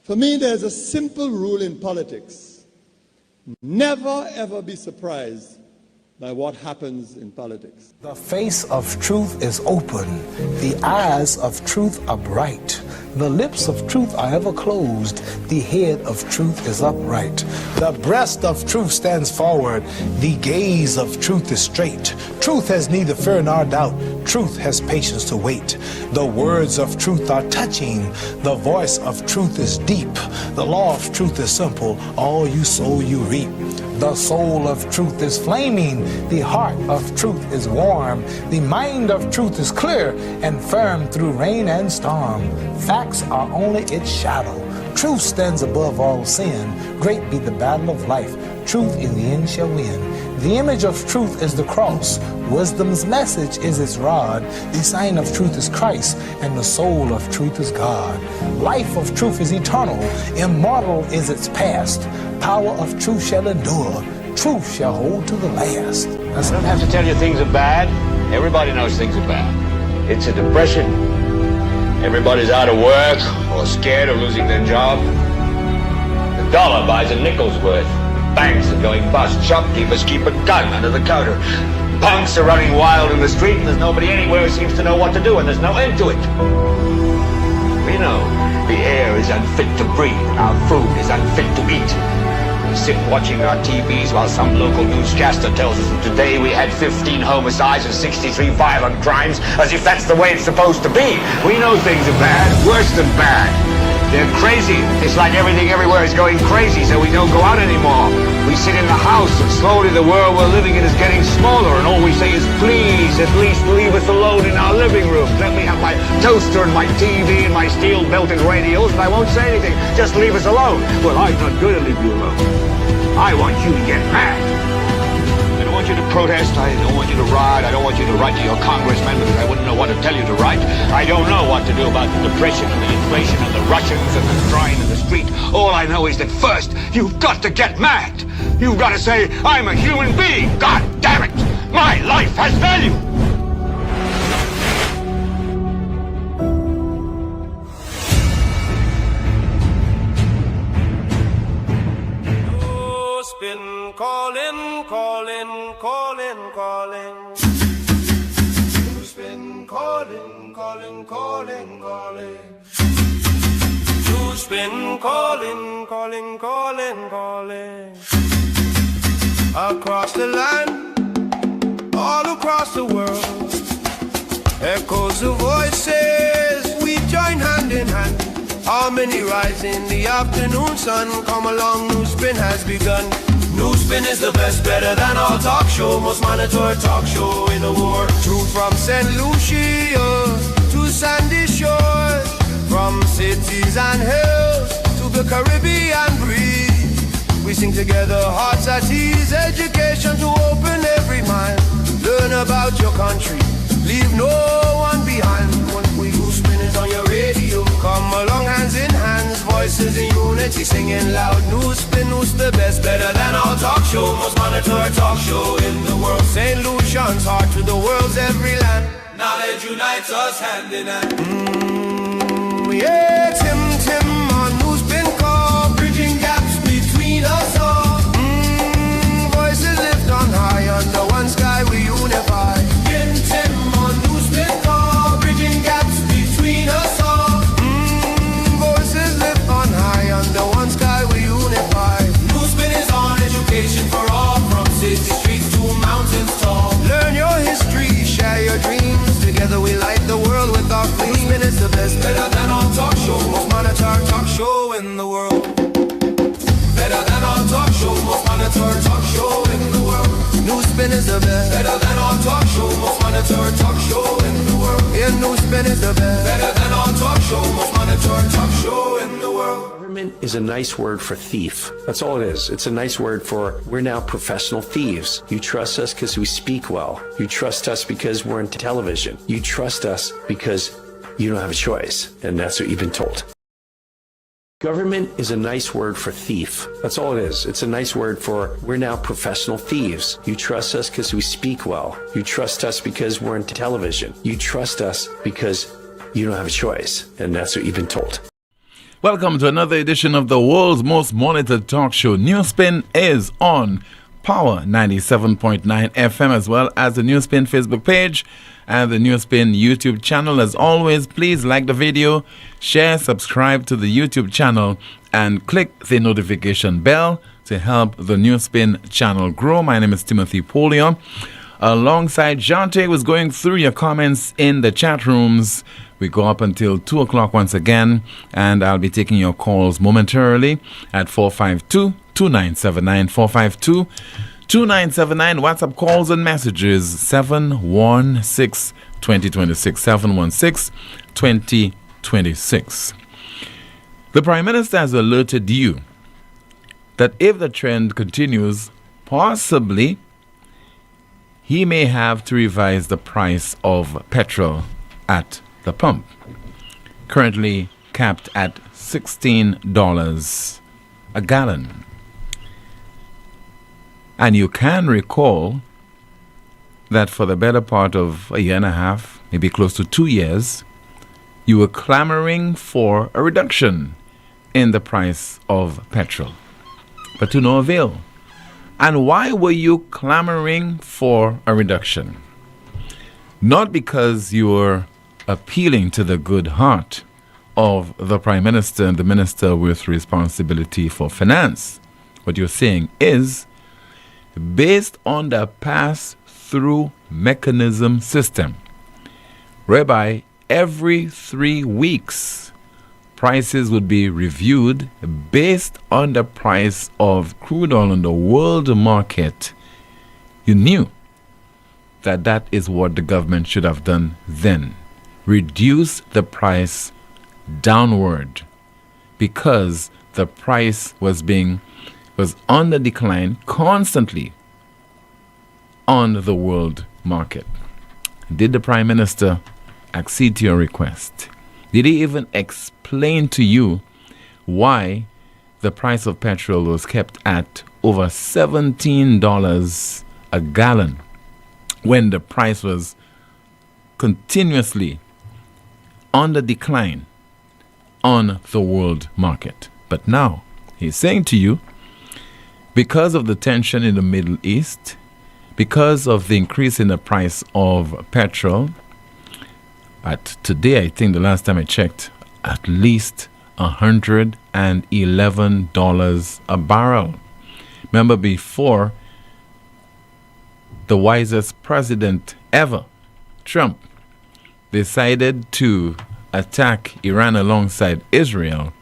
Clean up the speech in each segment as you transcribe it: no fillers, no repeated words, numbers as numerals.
For me, there's a simple rule in politics. Never, ever be surprised by what happens in politics. The face of truth is open. The eyes of truth are bright. The lips of truth are ever closed. The head of truth is upright. The breast of truth stands forward. The gaze of truth is straight. Truth has neither fear nor doubt. Truth has patience to wait. The words of truth are touching. The voice of truth is deep. The law of truth is simple. All you sow, you reap. The soul of truth is flaming. The heart of truth is warm. The mind of truth is clear and firm through rain and storm. Facts are only its shadow. Truth stands above all sin. Great be the battle of life. Truth in the end shall win. The image of truth is the cross. Wisdom's message is its rod. The sign of truth is Christ, and the soul of truth is God. Life of truth is eternal. Immortal is its past. Power of truth shall endure. Truth shall hold to the last. I don't have to tell you things are bad. Everybody knows things are bad. It's a depression. Everybody's out of work or scared of losing their job. The dollar buys a nickel's worth. Banks are going bust. Shopkeepers keep a gun under the counter. Punks are running wild in the street, and there's nobody anywhere who seems to know what to do, and there's no end to it. We know the air is unfit to breathe. Our food is unfit to eat. We sit watching our TVs while some local newscaster tells us that today we had 15 homicides and 63 violent crimes, as if that's the way it's supposed to be. We know things are bad, worse than bad. They're crazy. It's like everything everywhere is going crazy, so we don't go out anymore. We sit in the house, and slowly the world we're living in is getting smaller, and all we say is, please, at least leave us alone in our living room. Let me have my toaster and my TV and my steel-belted radios, and I won't say anything. Just leave us alone. Well, I'm not going to leave you alone. I want you to get mad. I don't want you to protest. I don't want you to riot. I don't want you to write to your congressman because I wouldn't know what to tell you to write. I don't know what to do about the depression and the inflation and the Russians and the crying in the street. All I know is that first, you've got to get mad. You've got to say, I'm a human being. God damn it. My life has value. NewsSpin calling, calling, calling, calling. NewsSpin calling, calling, calling, calling. NewsSpin calling, calling, calling, calling. Across the land, all across the world, echoes of voices, we join hand in hand. Harmony rise in the afternoon sun. Come along, NewsSpin has begun. NewsSpin is the best, better than all talk show, most monitored talk show in the world. Truth from St. Lucia to sandy shores, from cities and hills to the Caribbean breeze. We sing together, hearts at ease, education to open every mind. Learn about your country, leave no one behind. When we NewsSpin is on your radio, come along hands in hands, voices in unity, singing loud. NewsSpin, News the best, better than all talk show, most monitored talk show in the world. St. Lucian's heart to the world's every land. Knowledge unites us hand in hand. Yeah, Tim on NewsSpin call, bridging gaps between us all. Voices lift on high, under one sky we unify. Tim on NewsSpin call, bridging gaps between us all. Voices lift on high, under one sky we unify. NewsSpin is on education for all, from city streets to mountains tall. Learn your history, share your dreams, together we light the world with our flame. NewsSpin is the best, better than all talk show, most monitored talk show in the world. Better than all talk show, most monitored talk show in the world. NewsSpin is the best, better than all talk show, most monitored talk show in the world. Yeah, NewsSpin is the best, better than all talk show, most monitored talk show in the world. Government is a nice word for thief. That's all it is. It's a nice word for we're now professional thieves. You trust us because we speak well. You trust us because we're in television. You trust us because you don't have a choice, and that's what you've been told. Government is a nice word for thief. That's all it is. It's a nice word for we're now professional thieves. You trust us because we speak well. You trust us because we're in television. You trust us because you don't have a choice, and that's what you've been told. Welcome to another edition of the world's most monitored talk show. NewsSpin is on Power 97.9 FM, as well as the NewsSpin Facebook page and the NewsSpin YouTube channel. As always, please like the video, share, subscribe to the YouTube channel, and click the notification bell to help the NewsSpin channel grow. My name is Timothy Poleon. Alongside Jante was going through your comments in the chat rooms. We go up until 2 o'clock once again, and I'll be taking your calls momentarily at 452-2979, 452-2979. WhatsApp calls and messages 716-2026, 716-2026. The Prime Minister has alerted you that if the trend continues, possibly he may have to revise the price of petrol at the pump, currently capped at $16 a gallon. And you can recall that for the better part of a year and a half, maybe close to 2 years, you were clamoring for a reduction in the price of petrol, but to no avail. And why were you clamoring for a reduction? Not because you were appealing to the good heart of the Prime Minister and the Minister with responsibility for finance. What you're saying is, based on the pass-through mechanism system, whereby every 3 weeks prices would be reviewed based on the price of crude oil on the world market, you knew that that is what the government should have done then. Reduce the price downward, because the price was on the decline constantly on the world market. Did the Prime Minister accede to your request? Did he even explain to you why the price of petrol was kept at over $17 a gallon when the price was continuously on the decline on the world market? But now he's saying to you, because of the tension in the Middle East, because of the increase in the price of petrol, at today, I think the last time I checked, at least $111 a barrel. Remember, before, the wisest president ever, Trump, decided to attack Iran alongside Israel,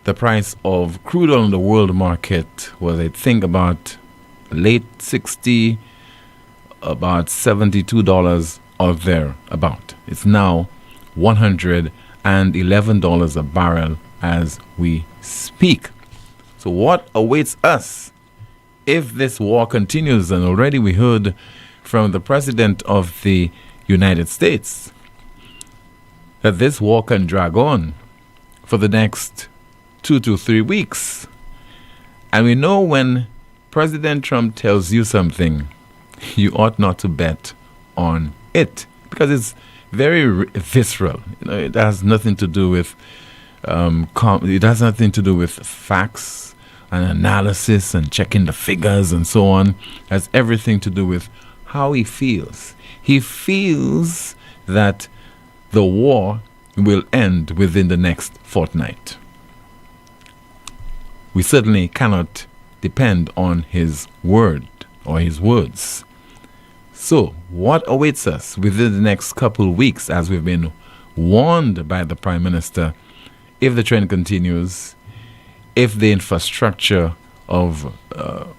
the price of crude oil on the world market was, I think, about late 60, about $72 or thereabout. It's now $111 a barrel as we speak. So what awaits us if this war continues? And already we heard from the President of the United States that this war can drag on for the next 2 to 3 weeks. And we know when President Trump tells you something, you ought not to bet on it, because it's very visceral. It has nothing to do with it has nothing to do with facts and analysis and checking the figures and so on. It has everything to do with how he feels. He feels that the war will end within the next fortnight. We certainly cannot depend on his word or his words. So, what awaits us within the next couple of weeks, as we've been warned by the Prime Minister, if the trend continues, if the infrastructure of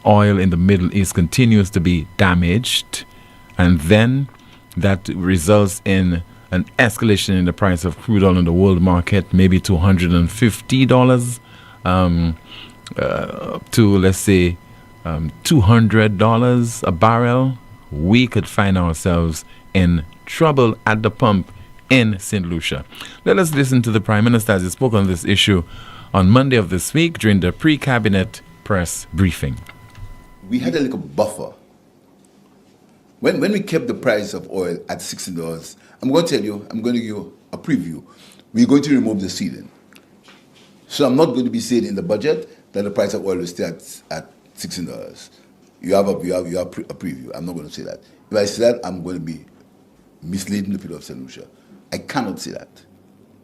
oil in the Middle East continues to be damaged, and then that results in an escalation in the price of crude oil in the world market, maybe to $150, to, let's say, $200 a barrel, we could find ourselves in trouble at the pump in St. Lucia. Let us listen to the Prime Minister as he spoke on this issue on Monday of this week during the pre-cabinet press briefing. We had a little buffer. When we kept the price of oil at $16, I'm going to give you a preview. We're going to remove the ceiling. So I'm not going to be saying in the budget that the price of oil will stay at $16. You have a preview. I'm not going to say that. If I say that, I'm going to be misleading the people of St. Lucia. I cannot say that.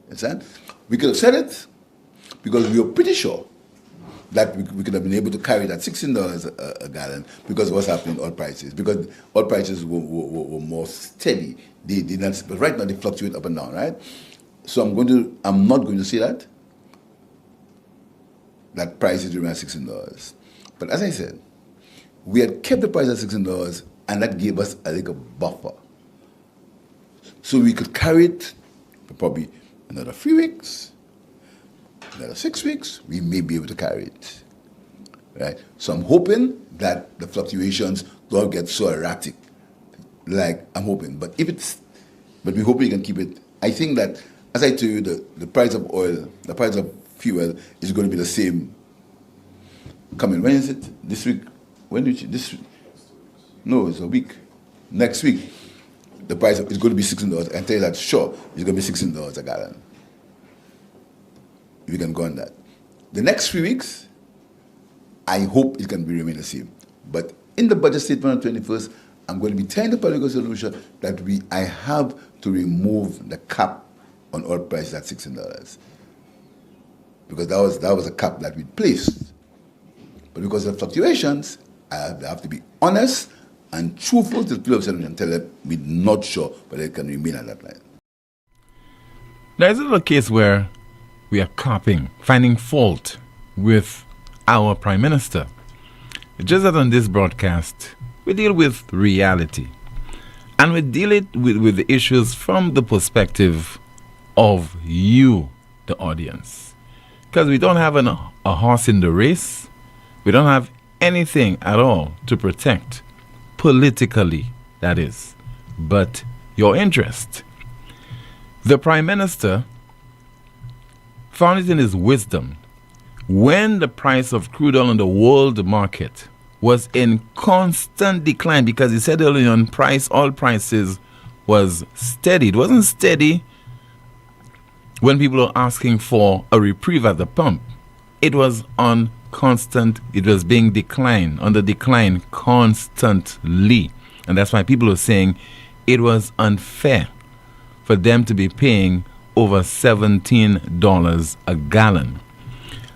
Understand? We could have said it because we were pretty sure that we could have been able to carry it at $16 a gallon because of what's happening in oil prices. Because oil prices were more steady. They did not, but right now they fluctuate up and down, right? So I'm not going to say that prices remain at $16. But as I said, we had kept the price at $16 and that gave us a little buffer. So we could carry it for probably another 3 weeks, another 6 weeks, we may be able to carry it. Right? So I'm hoping that the fluctuations don't get so erratic. Like I'm hoping. But we hope we can keep it. I think that, as I tell you, the price of oil, the price of fuel is going to be the same coming. When is it? This week? This week? No, it's a week. Next week. The price is going to be $16. I can tell you that, sure, it's going to be $16 a gallon. We can go on that. The next 3 weeks, I hope it can remain the same. But in the budget statement on the 21st, I'm going to be telling the public of St. Lucia that I have to remove the cap on oil prices at $16. Because that was a cap that we placed. But because of fluctuations, I have to be honest and truthful to the people of St. Lucia and tell them we're not sure whether it can remain at that line. Now, is it a case where we are finding fault with our Prime Minister? Just as on this broadcast, we deal with reality. And we deal it with the issues from the perspective of you, the audience. Because we don't have a horse in the race. We don't have anything at all to protect, politically, that is, but your interest. The Prime Minister found it in his wisdom when the price of crude oil on the world market was in constant decline, because he said earlier on oil prices was steady. It wasn't steady when people were asking for a reprieve at the pump. It was on constant, it was being on the decline constantly. And that's why people are saying it was unfair for them to be paying over $17 a gallon.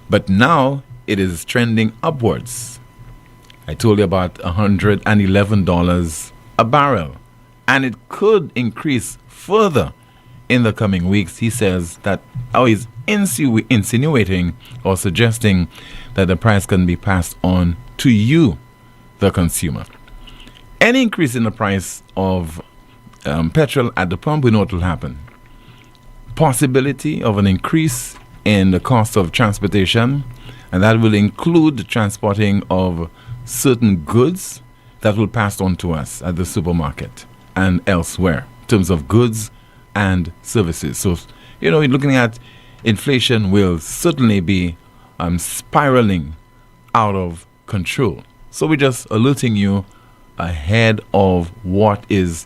But now it is trending upwards. I told you about $111 a barrel. And it could increase further in the coming weeks. He says that, he's insinuating or suggesting that the price can be passed on to you, the consumer. Any increase in the price of petrol at the pump, we know what will happen. Possibility of an increase in the cost of transportation, and that will include the transporting of certain goods that will pass on to us at the supermarket and elsewhere in terms of goods and services. So, you're looking at inflation will certainly be spiraling out of control. So we're just alerting you ahead of what is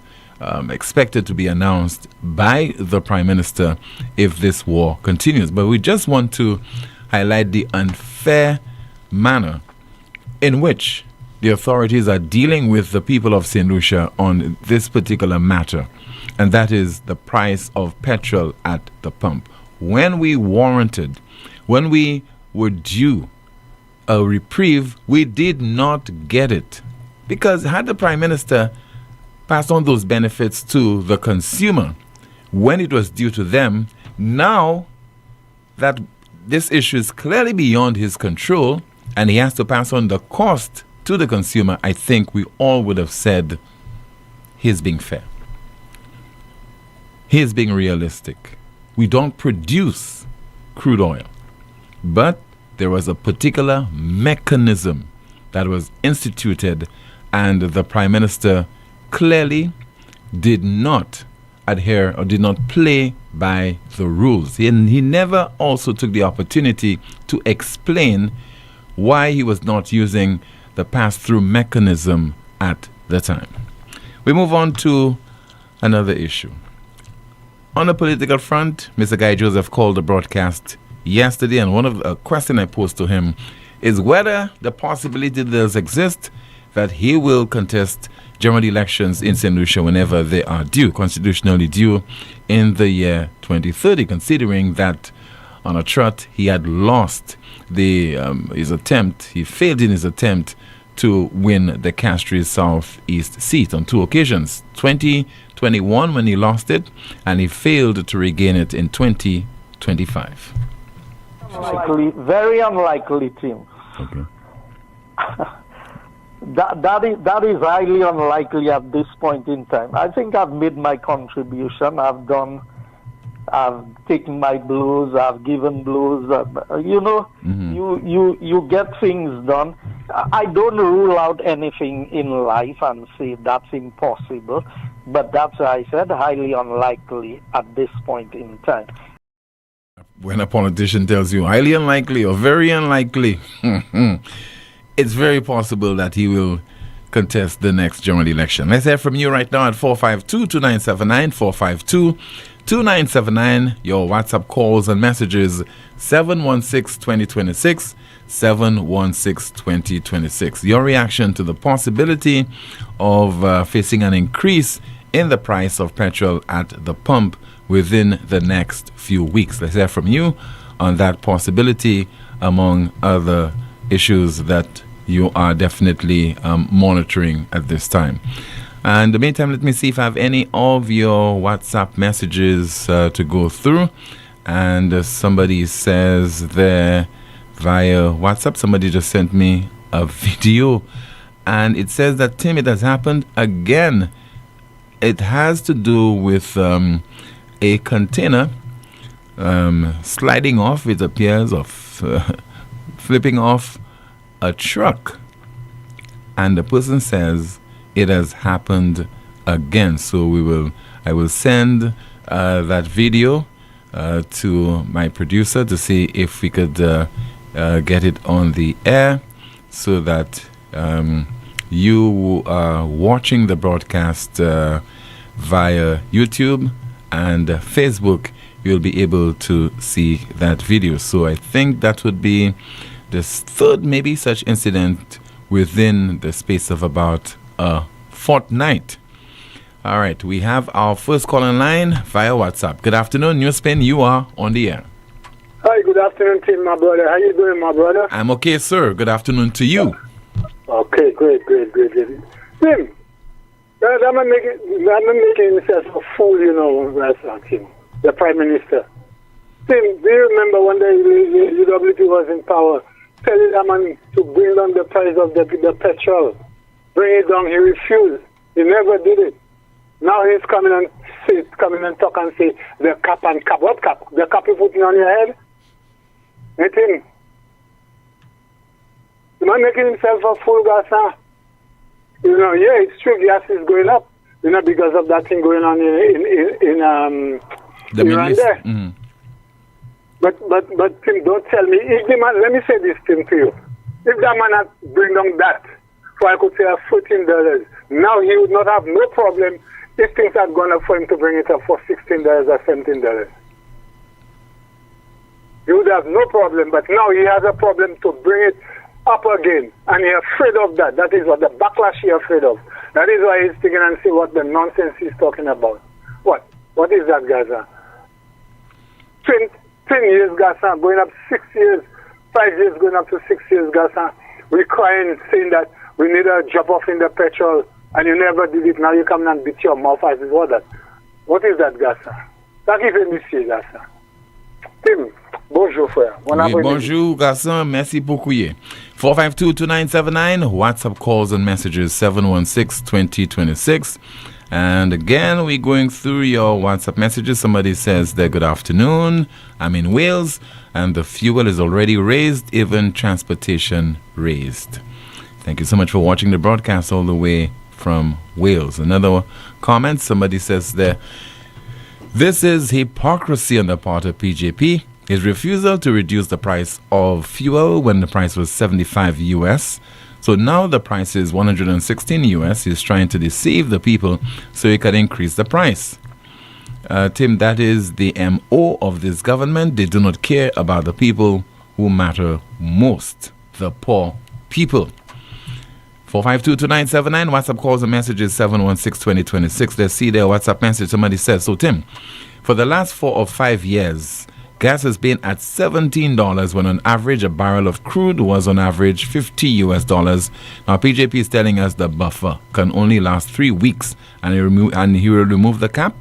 expected to be announced by the Prime Minister if this war continues. But we just want to highlight the unfair manner in which the authorities are dealing with the people of St. Lucia on this particular matter, and that is the price of petrol at the pump. When we were due a reprieve, we did not get it. Because had the Prime Minister passed on those benefits to the consumer when it was due to them, now that this issue is clearly beyond his control and he has to pass on the cost to the consumer, I think we all would have said he's being fair. He's being realistic. We don't produce crude oil, but there was a particular mechanism that was instituted, and the Prime Minister clearly did not adhere or did not play by the rules. And he never also took the opportunity to explain why he was not using the pass-through mechanism at the time. We move on to another issue. On the political front, Mr. Guy Joseph called the broadcast yesterday, and one of the question I posed to him is whether the possibility does exist that he will contest general elections in St. Lucia whenever they are due, constitutionally due in the year 2030, considering that on a trot he had lost his attempt, he failed in his attempt to win the Castries Southeast seat on 2 occasions, 2021 when he lost it, and he failed to regain it in 2025. Unlikely, very unlikely, Tim. Okay. That is highly unlikely at this point in time. I think I've made my contribution. I've taken my blows. I've given blows. You get things done. I don't rule out anything in life and say that's impossible, but that's why I said highly unlikely at this point in time. When a politician tells you highly unlikely or very unlikely, it's very possible that he will contest the next general election. Let's hear from you right now at 452-2979, 452-2979. Your WhatsApp calls and messages 716-2026, 716-2026. Your reaction to the possibility of facing an increase in the price of petrol at the pump within the next few weeks. Let's hear from you on that possibility, among other issues that you are definitely monitoring at this time. And in the meantime, let me see if I have any of your WhatsApp messages to go through. And somebody says there via WhatsApp, somebody just sent me a video, and it says that, Tim, it has happened again. It has to do with a container sliding off, it appears, of flipping off a truck, and the person says it has happened again. So I will send that video to my producer to see if we could get it on the air, so that you are watching the broadcast via YouTube and Facebook, you'll be able to see that video. So I think that would be the third maybe such incident within the space of about a fortnight. All right, we have our first call in line via WhatsApp. Good afternoon, NewsSpin, you are on the air. Hi, good afternoon, Tim, my brother. How you doing, my brother? I'm okay, sir. Good afternoon to you. Okay, great. Tim, I'm not making himself a fool, that's Tim, the Prime Minister. Tim, do you remember when the UWP was in power, telling that man to bring down the price of the petrol? Bring it down, he refused. He never did it. Now he's coming and talk and say, the cap and cap. What cap? The cap you're putting on your head? Hey, Tim. The man making himself a fool, Gasa. Yeah, it's true, gas is going up, because of that thing going on in the Middle East. Mm-hmm. But Tim, don't tell me. If the man, let me say this, Tim, to you. If that man had bring down that, so I could say $14, now he would not have no problem if things had gone up for him to bring it up for $16 or $17. He would have no problem, but now he has a problem to bring it up again, and he's afraid of that. That is what the backlash he's afraid of. That is why he's thinking and see what the nonsense he's talking about. What is that, Gaza? 10 years, Gaza, going up 6 years, 5 years going up to 6 years, Gaza. We're crying, saying that we need a drop off in the petrol, and you never did it. Now you come and beat your mouth as is what that. What is that, Gaza? That is a mistake, Gaza. Tim, bonjour, frère. Oui, bonjour, garçon. Merci beaucoup. 452-2979. WhatsApp calls and messages 716-2026. And again, we're going through your WhatsApp messages. Somebody says there, good afternoon. I'm in Wales, and the fuel is already raised, even transportation raised. Thank you so much for watching the broadcast all the way from Wales. Another comment, somebody says there, this is hypocrisy on the part of PJP. His refusal to reduce the price of fuel when the price was $75 US. So now the price is $116 US. He's trying to deceive the people so he can increase the price. Tim, that is the MO of this government. They do not care about the people who matter most, the poor people. 4522979, WhatsApp calls and messages 716-2026. Let's see their WhatsApp message. Somebody says, so Tim, for the last 4 or 5 years, gas has been at $17 when on average a barrel of crude was on average $50 US. Now PJP is telling us the buffer can only last 3 weeks and he will remove the cap.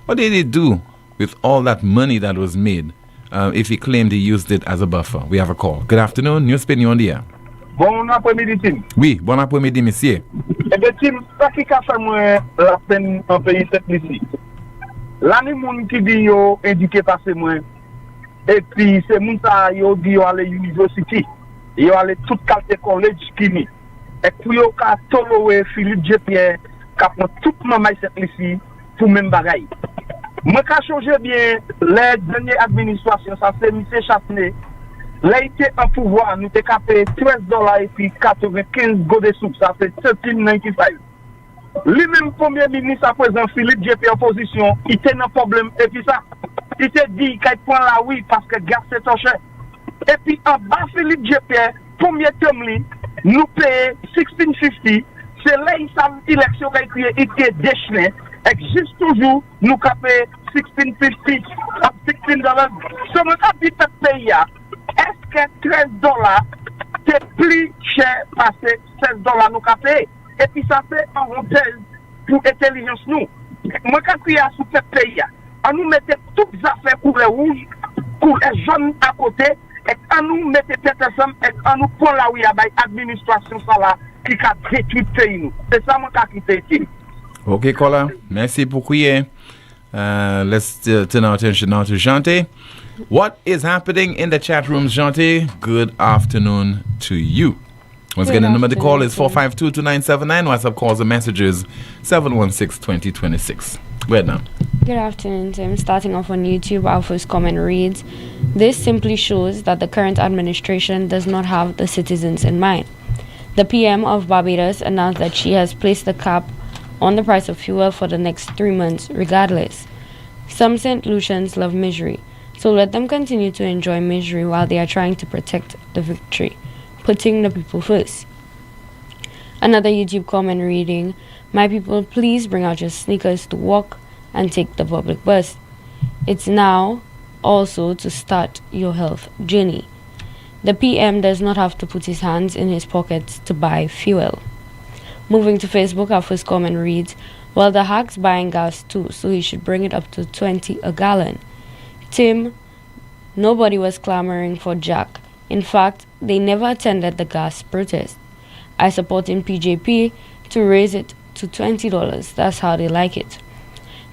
What did he do with all that money that was made if he claimed he used it as a buffer? We have a call. Good afternoon, NewsSpin, you're on the air. Bon après-midi, Tim. Oui, bon après-midi, monsieur. Eh bien, Tim, ça qui a fait moi la peine en pays cette ici. L'année moun qui dit yo indiqué passer moi. Et puis c'est moun ça yo dit yo aller university. Yo aller tout qualité college kini. Et puis yo ka tolowe Philippe J.Pierre ka prend tout maman cette ici pour même bagaille. Moi ka changer bien les dernières administrations ça c'est monsieur Chassenet. Là, il était en pouvoir, nous avons payé $13 et puis 95 go de soupe, ça fait $13.95. Lui-même, premier ministre à présent, Philippe J.P. en position, il était un problème. Et puis ça, il s'est dit qu'il prend la oui parce que gaz c'est trop cher. Et puis en bas, Philippe J.P., premier terme, nous payons $16.50. C'est là il s'est l'élection qui a créé, il était déchaîné. Et juste toujours, nous avons payé $16.50, $16. Ce que nous avons dit ce pays, est-ce que $13 c'est plus cher parce que $16 nous avons payé? Et puis ça fait un modèle pour l'intelligence nous. Moi quand je suis à ce pays, on nous mettait toutes les affaires pour les rouges, pour les jaunes à côté, et on nous mettait tête ensemble, et on nous prend là où il y a l'administration ça là qui a détruit le pays nous. C'est ça moi qui a quitté. Ok, Kola. Merci pour crier. Let's turn our attention now to Jante. What is happening in the chat rooms, Jante? Good afternoon to you. Once again, the number to call is 4522979. WhatsApp calls and messages 716-2026. Go ahead now. Good afternoon, Tim. Starting off on YouTube, our first comment reads, "This simply shows that the current administration does not have the citizens in mind. The PM of Barbados announced that she has placed the cap on the price of fuel for the next 3 months, regardless. Some St. Lucians love misery, so let them continue to enjoy misery while they are trying to protect the victory, putting the people first." Another YouTube comment reading, "My people, please bring out your sneakers to walk and take the public bus. It's now also to start your health journey. The PM does not have to put his hands in his pockets to buy fuel." Moving to Facebook, our first comment reads, "Well, the hack's buying gas too, so he should bring it up to 20 a gallon. Tim, nobody was clamoring for Jack. In fact, they never attended the gas protest. I support in PJP to raise it to $20. That's how they like it.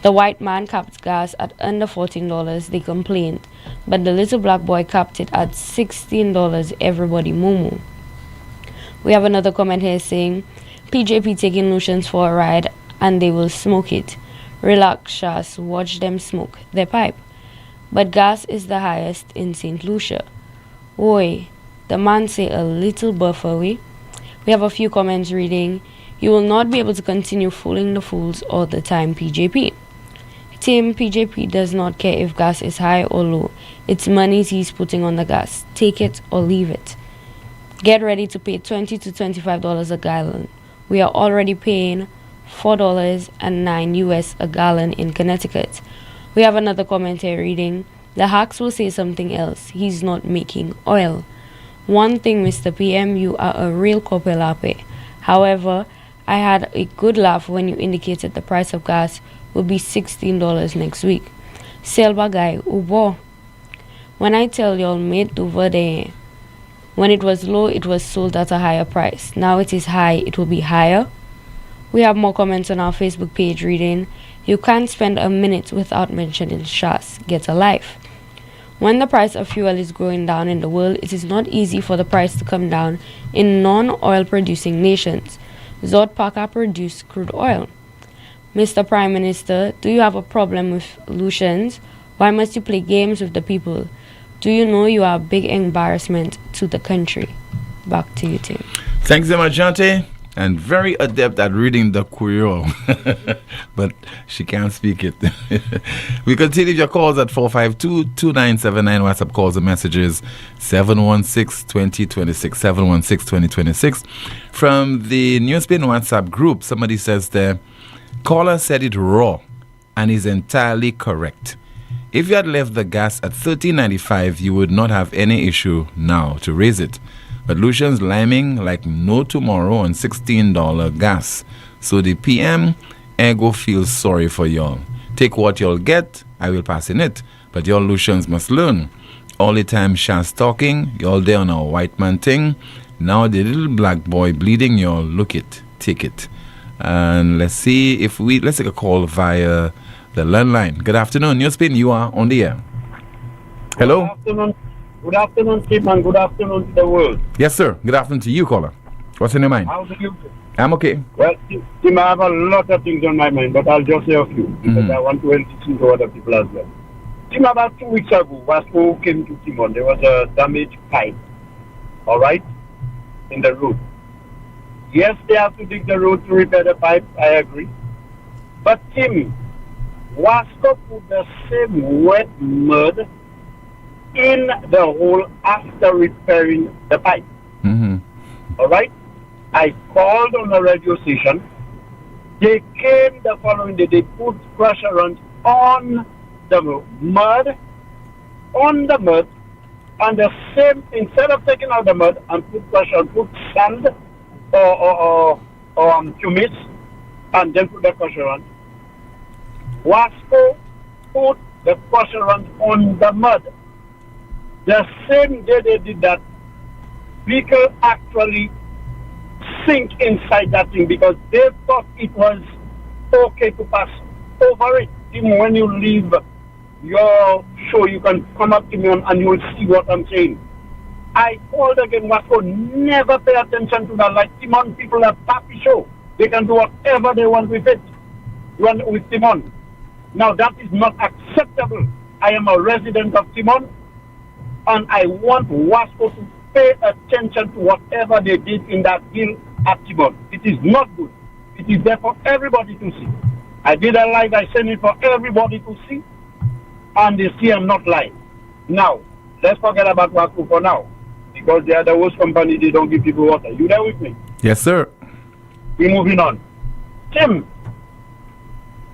The white man capped gas at under $14, they complained, but the little black boy capped it at $16, everybody moo-moo." We have another comment here saying, "PJP taking Lucians for a ride and they will smoke it. Relax, Shas, watch them smoke their pipe. But gas is the highest in St. Lucia. Oi, the man say a little buffer we." We have a few comments reading, "You will not be able to continue fooling the fools all the time, PJP. Tim, PJP does not care if gas is high or low. It's money he's putting on the gas. Take it or leave it. Get ready to pay $20 to $25 a gallon. We are already paying $4.09 US a gallon in Connecticut." We have another comment here reading, "The hacks will say something else. He's not making oil. One thing, Mr. PM, you are a real kopelape. However, I had a good laugh when you indicated the price of gas will be $16 next week. Sell bagay ubo. When I tell y'all made over there, when it was low, it was sold at a higher price. Now it is high, it will be higher." We have more comments on our Facebook page reading, "You can't spend a minute without mentioning Shas. Get a life. When the price of fuel is going down in the world, it is not easy for the price to come down in non-oil producing nations. Zod Parker produced crude oil. Mr. Prime Minister, do you have a problem with Lucians? Why must you play games with the people? Do you know you are a big embarrassment to the country?" Back to you, Tim. Thanks so much, Jante. and very adept at reading the Creole, but she can't speak it. We continue your calls at 452-2979. WhatsApp calls and messages 716-2026, 716-2026. From the NewsSpin WhatsApp group, somebody says there, caller said it raw and is entirely correct. If you had left the gas at $13.95, you would not have any issue now to raise it. But Lucian's liming like no tomorrow on $16 gas. So the PM ego feels sorry for y'all. Take what y'all get, I will pass in it. But y'all Lucians must learn. All the time Shaz talking, y'all there on our white man thing. Now the little black boy bleeding, y'all look it, take it. And let's see if let's take a call via the landline. Good afternoon, NewsSpin, you are on the air. Hello? Good afternoon, Tim, and good afternoon to the world. Yes, sir. Good afternoon to you, caller. What's in your mind? How do you do? I'm okay. Well, Tim, I have a lot of things on my mind, but I'll just say a few because I want to listen to other people as well. Tim, about 2 weeks ago, Vasco came to Timon. There was a damaged pipe, all right, in the road. Yes, they have to dig the road to repair the pipe, I agree. But Tim, Vasco put the same wet mud in the hole after repairing the pipe. All right? I called on the radio station. They came the following day. They put crusherant on the mud, and the same, instead of taking out the mud and put crusherant, put sand or humus, and then put the crusherant. Wasco put the crusherant on the mud. The same day they did that, people actually sink inside that thing because they thought it was okay to pass over it. Even when you leave your show, you can come up to me and you will see what I'm saying. I called again, Wasco, never pay attention to that. Like Timon people are happy show. They can do whatever they want with it, with Timon. Now that is not acceptable. I am a resident of Timon, and I want Wasco to pay attention to whatever they did in that hill at Timon. It is not good. It is there for everybody to see. I did a live, I sent it for everybody to see, and they see I'm not lying. Now, let's forget about Wasco for now, because they are the worst company, they don't give people water. You there with me? Yes, sir. We're moving on. Tim,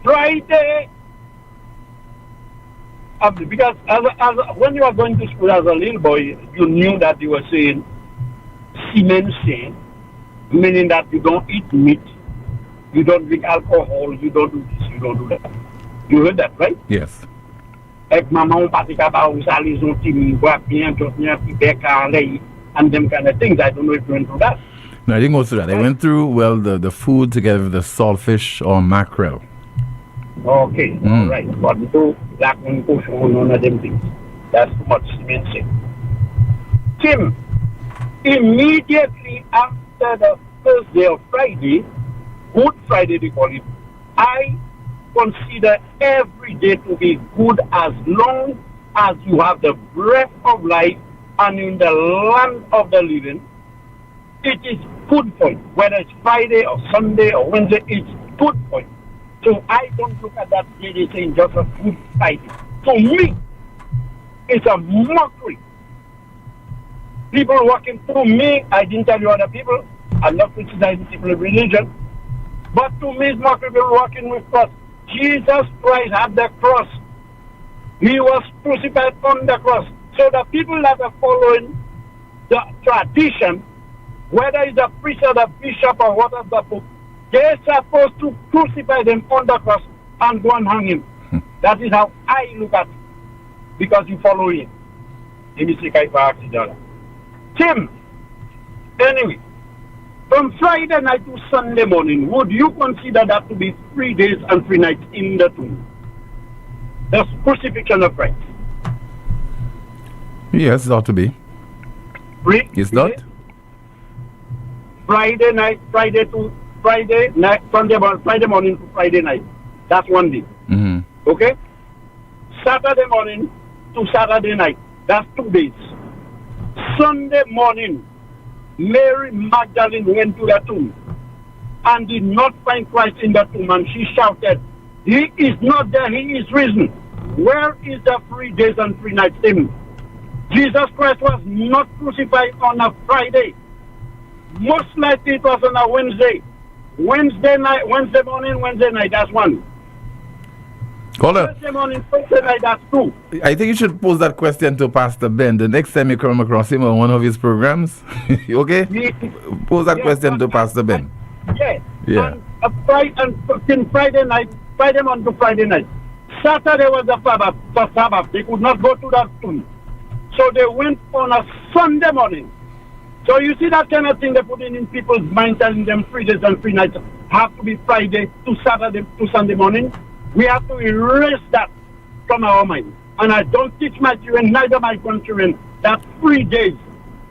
Friday, because when you were going to school as a little boy, you knew that you were saying semen sin, meaning that you don't eat meat, you don't drink alcohol, you don't do this, you don't do that. You heard that, right? Yes. And them kind of things. I don't know if you went through that. No, I didn't go through that. I went through, the food together with the saltfish or mackerel. Okay, all right. But no black one push on none of them things. That's too much mention. Tim, immediately after the first day of Friday, Good Friday they call it, I consider every day to be good as long as you have the breath of life and in the land of the living. It is good for you. Whether it's Friday or Sunday or Wednesday, it's good for you. So I don't look at that day saying just a Good Friday. To me, it's a mockery. People walking through me, I didn't tell you other people, I'm not criticizing people of religion, but to me it's mockery people walking with cross. Jesus Christ had the cross. He was crucified on the cross. So the people that are following the tradition, whether it's the priest or the bishop or whatever the pope, they're supposed to crucify them on the cross and go and hang him. That is how I look at it. Because you follow him. Let me see if I accident. Tim, anyway, from Friday night to Sunday morning, would you consider that to be 3 days and 3 nights in the tomb? The crucifixion of Christ. Yes, it ought to be. It's not? Friday night, Friday night, Friday morning to Friday night. That's 1 day. Okay? Saturday morning to Saturday night. That's 2 days. Sunday morning, Mary Magdalene went to the tomb. and did not find Christ in the tomb. And she shouted, "He is not there, he is risen. Where is the 3 days and 3 nights in?" Jesus Christ was not crucified on a Friday. Most likely it was on a Wednesday. Wednesday morning, Wednesday night, that's one. Caller, Thursday morning, Thursday night, that's two. I think you should pose that question to Pastor Ben the next time you come across him on one of his programs. You okay? Pose that question to Pastor Ben. Yeah. Yeah. And Friday night, Friday morning to Friday night. Saturday was the Sabbath. They could not go to that tomb. So they went on a Sunday morning. So you see that kind of thing they put in people's mind, telling them 3 days and 3 nights have to be Friday to Saturday to Sunday morning. We have to erase that from our mind. And I don't teach my children, neither my grandchildren, that 3 days.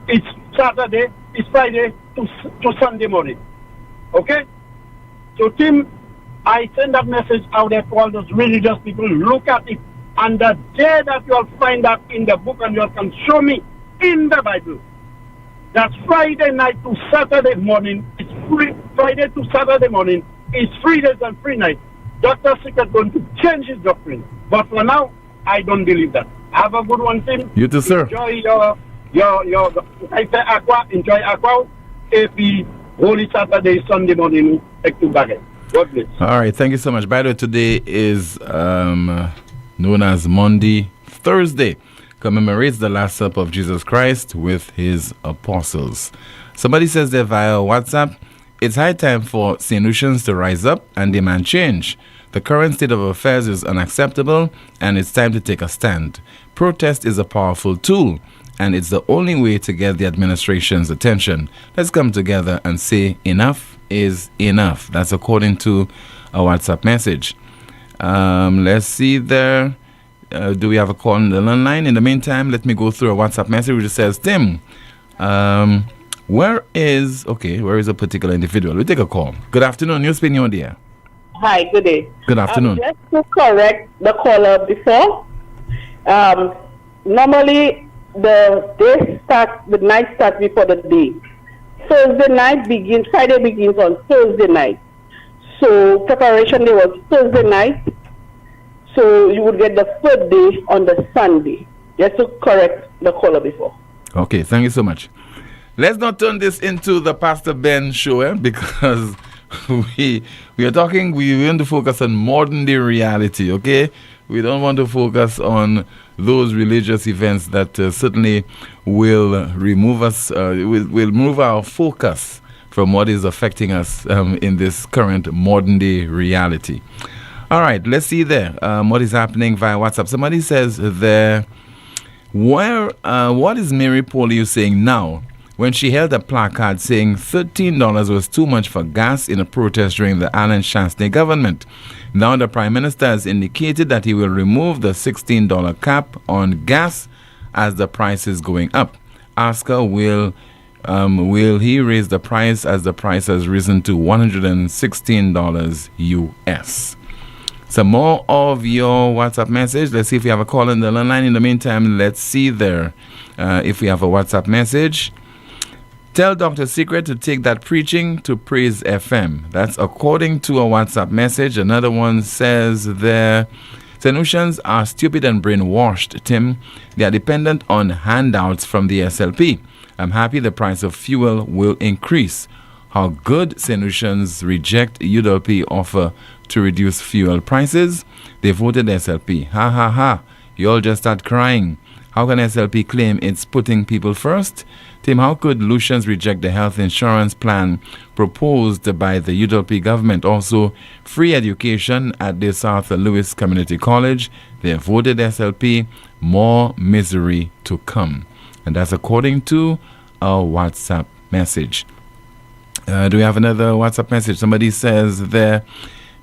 It's Saturday, it's Friday to Sunday morning. Okay? So Tim, I send that message out there to all those religious people. Look at it. And the day that you'll find that in the book and you can show me in the Bible, that's Friday night to Saturday morning, it's free. Friday to Saturday morning, it's 3 days and 3 nights. Dr. Secret going to change his doctrine. But for now, I don't believe that. Have a good one, Tim. You too, sir. Enjoy your I say aqua, enjoy aqua. AP, Holy Saturday, Sunday morning, take to back. God bless. All right, thank you so much. By the way, today is known as Monday, Thursday, commemorates the Last Supper of Jesus Christ with his apostles. Somebody says there via WhatsApp, it's high time for St. Lucians to rise up and demand change. The current state of affairs is unacceptable and it's time to take a stand. Protest is a powerful tool and it's the only way to get the administration's attention. Let's come together and say enough is enough. That's according to a WhatsApp message. Let's see there. Do we have a call on the line? In the meantime, let me go through a WhatsApp message which says, Tim, where is a particular individual? We'll take a call. Good afternoon. NewsSpin, you're there. Hi, good day. Good afternoon. Just to correct the caller before, normally the night starts before the day. Friday begins on Thursday night. So preparation day was Thursday night. So you would get the third day on the Sunday. Just to correct the caller before. Okay, thank you so much. Let's not turn this into the Pastor Ben show, because we are talking, we want to focus on modern day reality, okay? We don't want to focus on those religious events that certainly will remove us, will move our focus from what is affecting us in this current modern day reality. All right, let's see there what is happening via WhatsApp. Somebody says there, what is Mary Poleon saying now when she held a placard saying $13 was too much for gas in a protest during the Alan Chastanet government? Now the Prime Minister has indicated that he will remove the $16 cap on gas as the price is going up. Ask her, will he raise the price as the price has risen to $116 US? Some more of your WhatsApp message. Let's see if we have a call on the line. In the meantime, let's see there if we have a WhatsApp message. Tell Dr. Secret to take that preaching to Praise FM. That's according to a WhatsApp message. Another one says there, St. Lucians are stupid and brainwashed, Tim. They are dependent on handouts from the SLP. I'm happy the price of fuel will increase. How good St. Lucians reject UWP offer to reduce fuel prices. They voted SLP. Ha ha ha. You all just start crying. How can SLP claim it's putting people first? Tim, how could Lucians reject the health insurance plan proposed by the UWP government? Also, free education at the South Louis Community College. They voted SLP. More misery to come. And that's according to a WhatsApp message. Do we have another WhatsApp message? Somebody says there,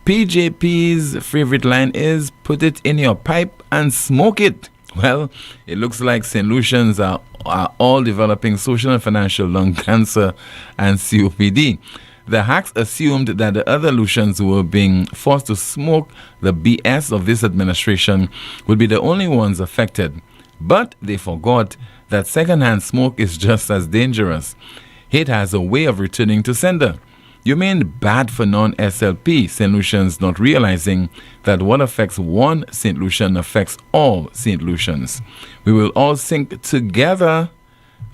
PJP's favorite line is, put it in your pipe and smoke it. Well, it looks like St. Lucians are all developing social and financial lung cancer and COPD. The hacks assumed that the other Lucians who were being forced to smoke the BS of this administration would be the only ones affected. But they forgot that secondhand smoke is just as dangerous. Hate has a way of returning to sender. You mean bad for non-SLP St. Lucians, not realizing that what affects one St. Lucian affects all St. Lucians. We will all sink together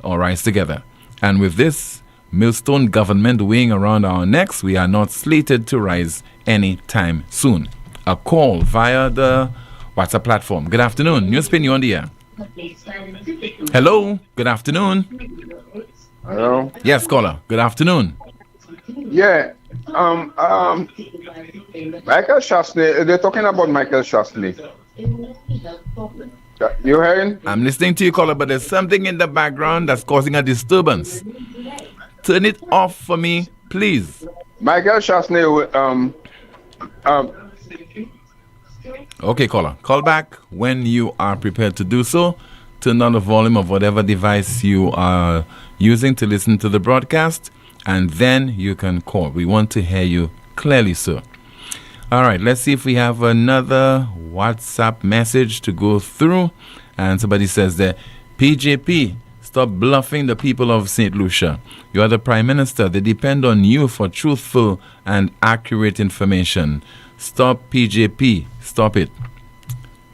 or rise together. And with this millstone government weighing around our necks, we are not slated to rise anytime soon. A call via the WhatsApp platform. Good afternoon. NewsSpin, you on the air. Hello. Good afternoon. Hello. Yes, caller. Good afternoon. Yeah. Michael Shastley. They're talking about Michael Shastley. You hearing? I'm listening to you, caller, but there's something in the background that's causing a disturbance. Turn it off for me, please. Michael Shastley. Okay, caller. Call back when you are prepared to do so. Turn down the volume of whatever device you are using to listen to the broadcast, and then you can call. We want to hear you clearly, sir. All right, let's see if we have another WhatsApp message to go through. And somebody says that, PJP, stop bluffing the people of St. Lucia. You are the Prime Minister. They depend on you for truthful and accurate information. Stop PJP. Stop it.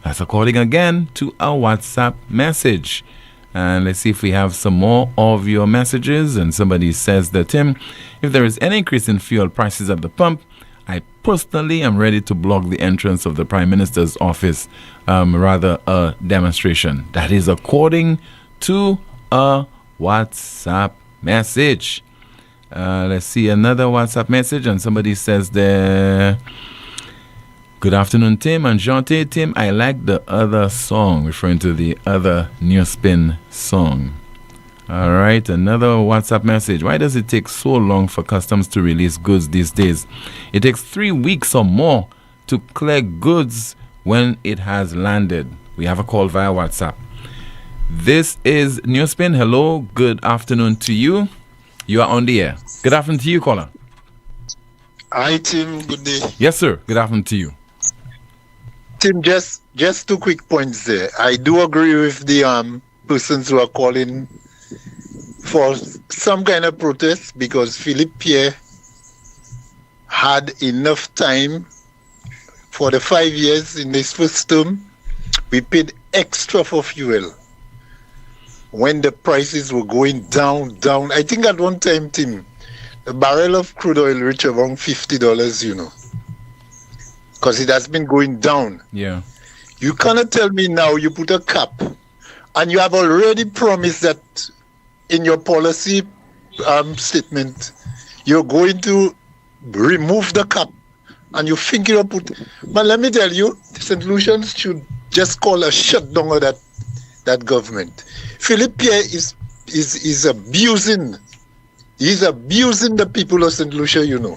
That's according again to a WhatsApp message. And let's see if we have some more of your messages. And somebody says that, Tim, if there is any increase in fuel prices at the pump, I personally am ready to block the entrance of the Prime Minister's office, rather a demonstration. That is according to a WhatsApp message. Let's see another WhatsApp message, and somebody says there, good afternoon, Tim and Jante. Tim, I like the other song, referring to the other NewsSpin song. All right, another WhatsApp message. Why does it take so long for customs to release goods these days? It takes 3 weeks or more to clear goods when it has landed. We have a call via WhatsApp. This is NewsSpin. Hello, good afternoon to you. You are on the air. Good afternoon to you, caller. Hi, Tim. Good day. Yes, sir. Good afternoon to you. Tim, just 2 quick points there. I do agree with the persons who are calling for some kind of protest, because Philippe Pierre had enough time for the 5 years in his first term. We paid extra for fuel when the prices were going down. I think at one time, Tim, the barrel of crude oil reached around $50, you know, because it has been going down. Yeah. You cannot tell me now you put a cap, and you have already promised that in your policy statement, you're going to remove the cap, and you think you'll put. But let me tell you, St. Lucians should just call a shutdown of that government. Philippe Pierre is abusing. He's abusing the people of St. Lucia, you know.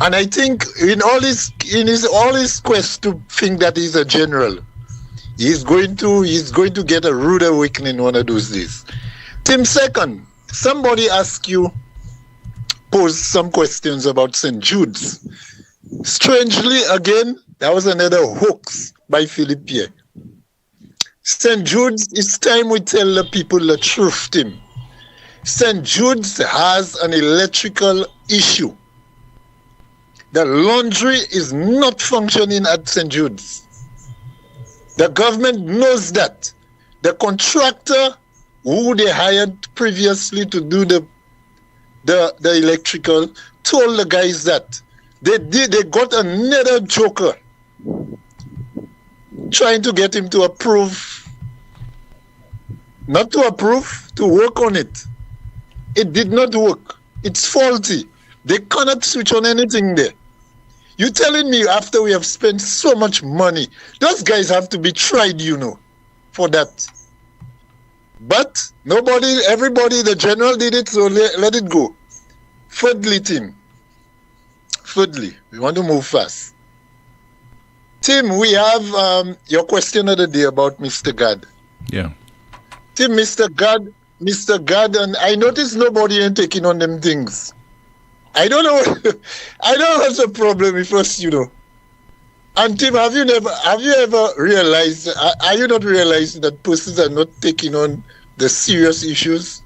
And I think in all his quest to think that he's a general, he's going to get a rude awakening one of those days. Tim, second, somebody posed some questions about St. Jude's. Strangely, again, that was another hoax by Philippe Pierre. St. Jude's, it's time we tell the people the truth, Tim. St. Jude's has an electrical issue. The laundry is not functioning at St. Jude's. The government knows that. The contractor who they hired previously to do the electrical told the guys that they got another joker trying to get him to approve, not to approve, to work on it. It did not work. It's faulty. They cannot switch on anything there. You telling me after we have spent so much money, those guys have to be tried, you know, for that. But everybody, the general did it, so let it go. Thirdly, Tim. Thirdly, we want to move fast. Tim, we have your question of the day about Mr. God. Yeah. Tim, Mr. God, and I noticed nobody ain't taking on them things. I don't know. I don't know what's the problem with us, you know. And Tim, have you ever realized? Are you not realizing that persons are not taking on the serious issues?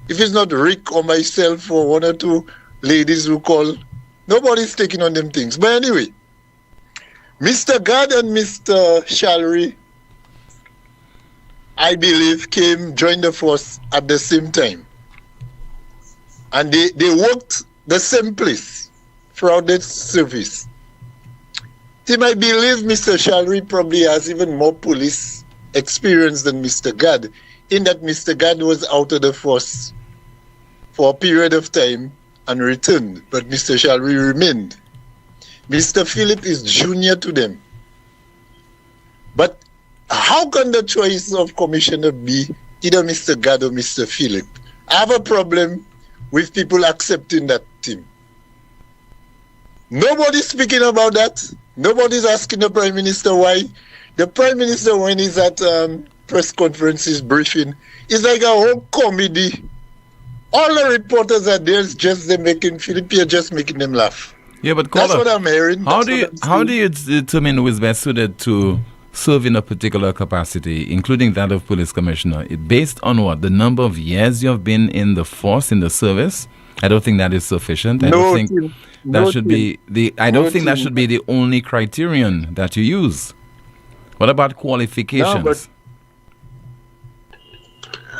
If it's not Rick or myself or one or two ladies who call. Nobody's taking on them things. But anyway, Mr. God and Mr. Shalry, I believe, joined the force at the same time. And they worked the same place throughout the service. Tim, I believe Mr. Shalry probably has even more police experience than Mr. God, in that Mr. God was out of the force for a period of time and returned, but Mr. Shalry remained. Mr. Philip is junior to them. But how can the choice of commissioner be either Mr. God or Mr. Philip? I have a problem with people accepting that team. Nobody's speaking about that. Nobody's asking the Prime Minister why. The Prime Minister, when he's at press conferences briefing, it's like a whole comedy. All the reporters are there, it's just them making Philip here, just making them laugh. Yeah, but that's what I'm hearing. How do you determine who is best suited to serve in a particular capacity, including that of police commissioner? Based on what? The number of years you have been in the force, in the service? I don't think that is sufficient. I don't think that should be the only criterion that you use. What about qualifications? No, but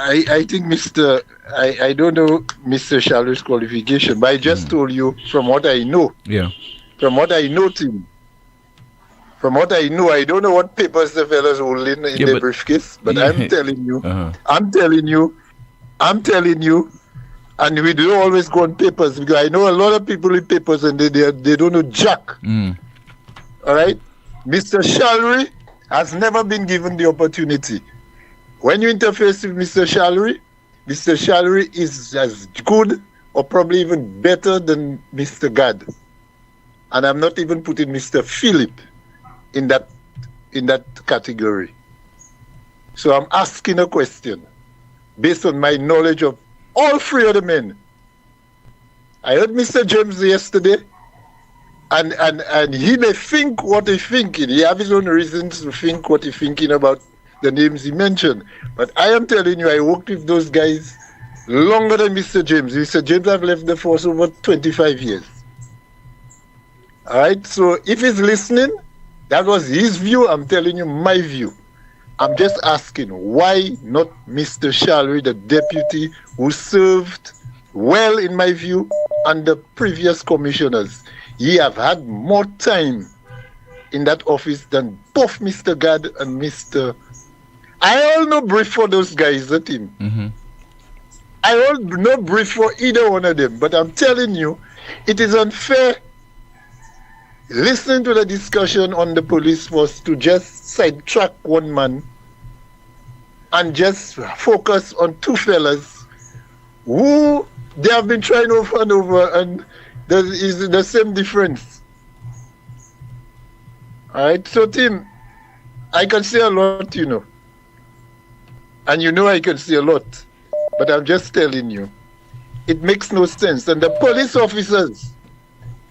I think I don't know Mr. Shalry's qualification, but I just told you from what I know. Yeah. From what I know, Tim. From what I know, I don't know what papers the fellas holding in the briefcase, but I'm telling you, I'm telling you, and we don't always go on papers, because I know a lot of people with papers and they don't know jack. All right? Mr. Shalry has never been given the opportunity. When you interface with Mr. Shalry is as good or probably even better than Mr. God. And I'm not even putting Mr. Philip in that category. So I'm asking a question based on my knowledge of all three of the men. I heard Mr. James yesterday, and he may think what he's thinking. He has his own reasons to think what he's thinking about the names he mentioned. But I am telling you, I worked with those guys longer than Mr. James. Mr. James have left the force over 25 years. All right, so if he's listening, that was his view. I'm telling you my view. I'm just asking, why not Mr. Shalry, the deputy who served well, in my view, under previous commissioners? He have had more time in that office than both Mr. God and Mr. I all know brief for those guys, the team. I all know brief for either one of them, but I'm telling you, it is unfair listening to the discussion on the police force to just sidetrack one man and just focus on two fellas who they have been trying over and over, and there is the same difference. All right, so Tim, I can say a lot, you know. And you know I can say a lot. But I'm just telling you, it makes no sense. And the police officers,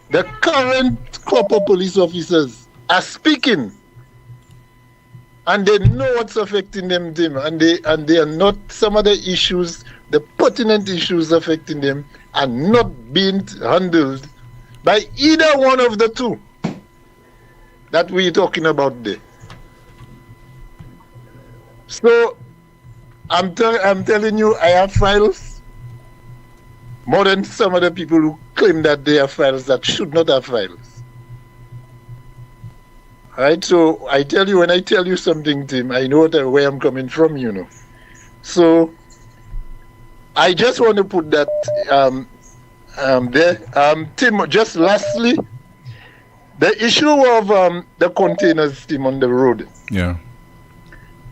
the current crop of police officers are speaking. And they know what's affecting them, Tim. And they are not, some of the issues, the pertinent issues affecting them are not being handled by either one of the two that we're talking about there. So I'm telling you, I have files more than some other people who claim that they have files that should not have files. All right, so I tell you, when I tell you something, Tim, I know where I'm coming from, you know. So I just want to put that there. Tim, just lastly, the issue of the containers, Tim, on the road. Yeah.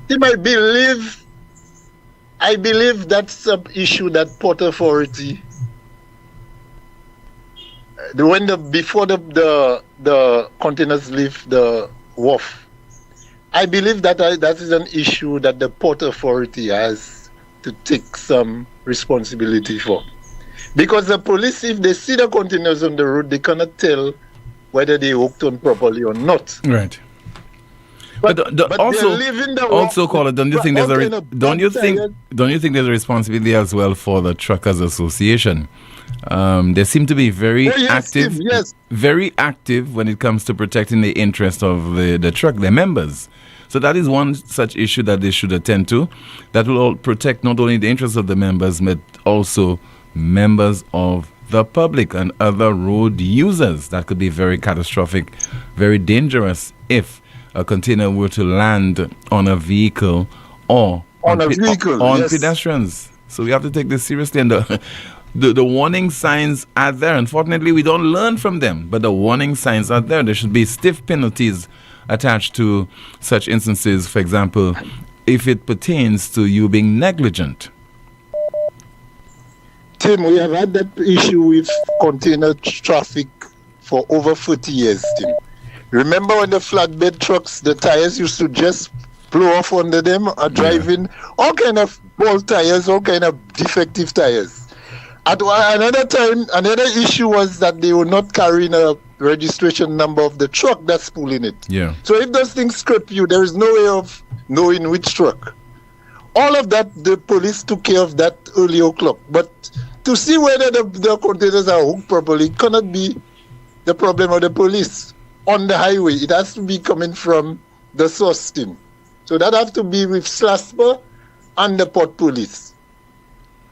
Tim, I believe that's an issue that Port Authority, before the containers leave the wharf, I believe that is an issue that the Port Authority has to take some responsibility for. Because the police, if they see the containers on the road, they cannot tell whether they hooked on properly or not. Right. But also, Caller, don't you think there's a responsibility as well for the Truckers Association? They seem to be very Oh, yes, active, Tim, yes. very active when it comes to protecting the interest of the truck, their members. So that is one such issue that they should attend to. That will all protect not only the interests of the members, but also members of the public and other road users. That could be very catastrophic, very dangerous if a container were to land on a vehicle or On a vehicle, on yes. pedestrians. So we have to take this seriously, and the warning signs are there. Unfortunately, we don't learn from them, but the warning signs are there. There should be stiff penalties attached to such instances. For example, if it pertains to you being negligent. Tim, we have had that issue with container traffic for over 40 years, Tim. Remember when the flatbed trucks, the tires used to just blow off under them, are driving all kind of bald tires, all kind of defective tires. At another time, another issue was that they were not carrying a registration number of the truck that's pulling it. Yeah. So if those things scrape you, there is no way of knowing which truck. All of that, the police took care of that early o'clock. But to see whether the containers are hooked properly cannot be the problem of the police on the highway. It has to be coming from the source team. So that have to be with SLASPA and the Port Police.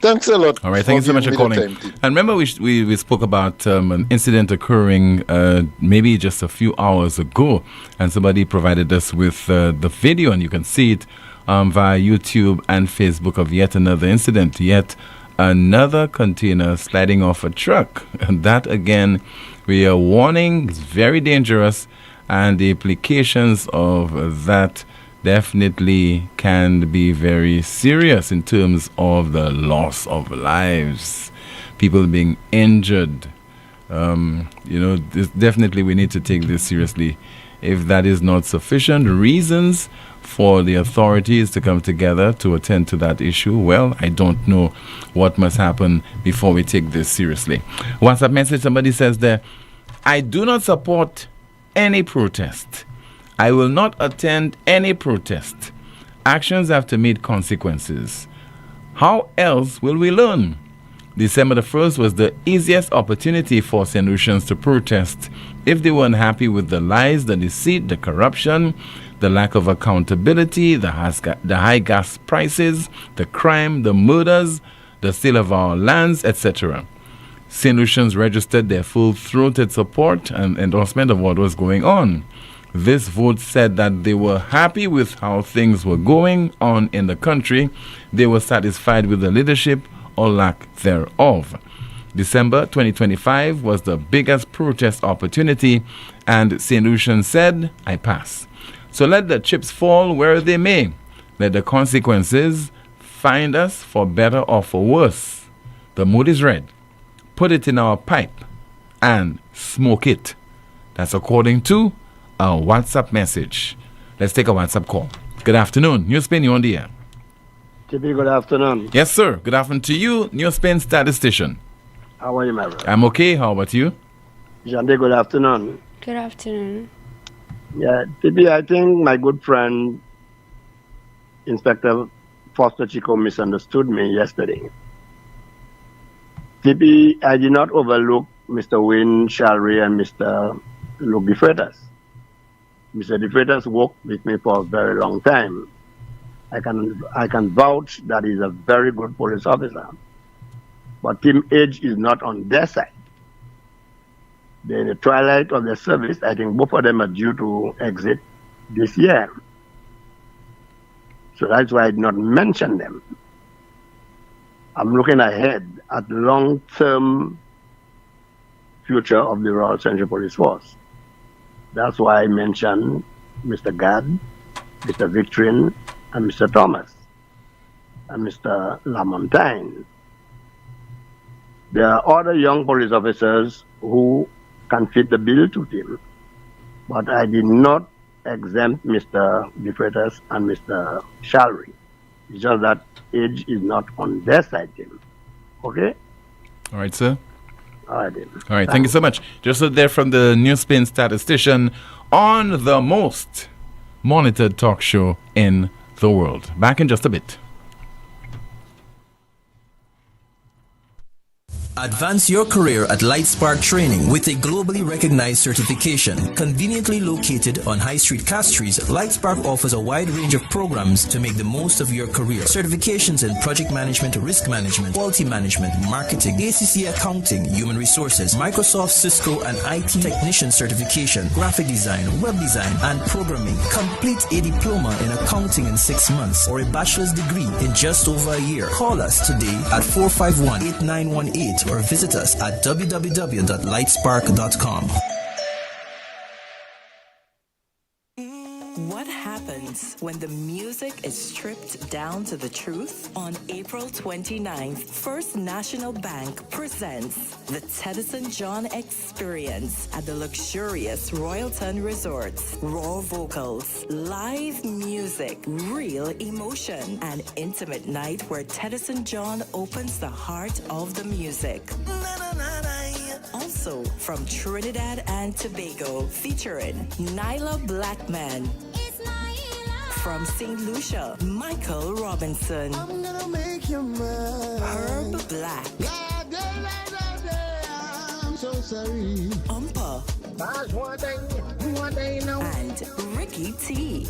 Thanks a lot. All right, thank you so much for calling. And remember, we spoke about an incident occurring maybe just a few hours ago, and somebody provided us with the video, and you can see it via YouTube and Facebook of yet another incident, yet another container sliding off a truck. And that, again, we are warning, it's very dangerous, and the implications of that definitely can be very serious in terms of the loss of lives, people being injured. Definitely we need to take this seriously. If that is not sufficient reasons for the authorities to come together to attend to that issue, well, I don't know what must happen before we take this seriously. WhatsApp message, somebody says there, I do not support any protest. I will not attend any protest. Actions have to meet consequences. How else will we learn? December the 1st was the easiest opportunity for St. Lucians to protest if they were unhappy with the lies, the deceit, the corruption, the lack of accountability, the high gas prices, the crime, the murders, the sale of our lands, etc. St. Lucians registered their full-throated support and endorsement of what was going on. This vote said that they were happy with how things were going on in the country. They were satisfied with the leadership or lack thereof. December 2025 was the biggest protest opportunity, and St. Lucian said, I pass. So let the chips fall where they may. Let the consequences find us for better or for worse. The mood is red. Put it in our pipe and smoke it. That's according to a WhatsApp message. Let's take a WhatsApp call. Good afternoon. NewsSpin, you on the air. TB, good afternoon. Yes, sir. Good afternoon to you, NewsSpin statistician. How are you, my brother? I'm okay. How about you? Jande, good afternoon. Good afternoon. Yeah, TB, I think my good friend, Inspector Foster Chico, misunderstood me yesterday. TB, I did not overlook Mr. Wayne Shalry and Mr. Luke De Freitas. Mr. De Freitas worked with me for a very long time. I can vouch that he's a very good police officer. But Team Age is not on their side. They're in the twilight of their service. I think both of them are due to exit this year. So that's why I did not mention them. I'm looking ahead at the long-term future of the Royal Central Police Force. That's why I mentioned Mr. Gadd, Mr. Victorine, and Mr. Thomas, and Mr. Lamontagne. There are other young police officers who can fit the bill to him, but I did not exempt Mr. De Freitas and Mr. Shalry. It's just that Age is not on their side, Tim. Okay? All right, sir. All right, then. All right, thank you so much. Just so there from the NewsSpin statistician on the most monitored talk show in the world. Back in just a bit. Advance your career at Lightspark Training with a globally recognized certification. Conveniently located on High Street, Castries, Lightspark offers a wide range of programs to make the most of your career. Certifications in project management, risk management, quality management, marketing, ACC accounting, human resources, Microsoft, Cisco, and IT technician certification, graphic design, web design, and programming. Complete a diploma in accounting in 6 months or a bachelor's degree in just over a year. Call us today at 451-8918 or visit us at www.lightspark.com. What happens when the music is stripped down to the truth? On April 29th, First National Bank presents the Teddyson John Experience at the luxurious Royalton Resorts. Raw vocals, live music, real emotion, an intimate night where Teddyson John opens the heart of the music. Also from Trinidad and Tobago, featuring Nyla Blackman. From St. Lucia, Michael Robinson. Herb Black. I'm so sorry. Umpa. And Ricky T.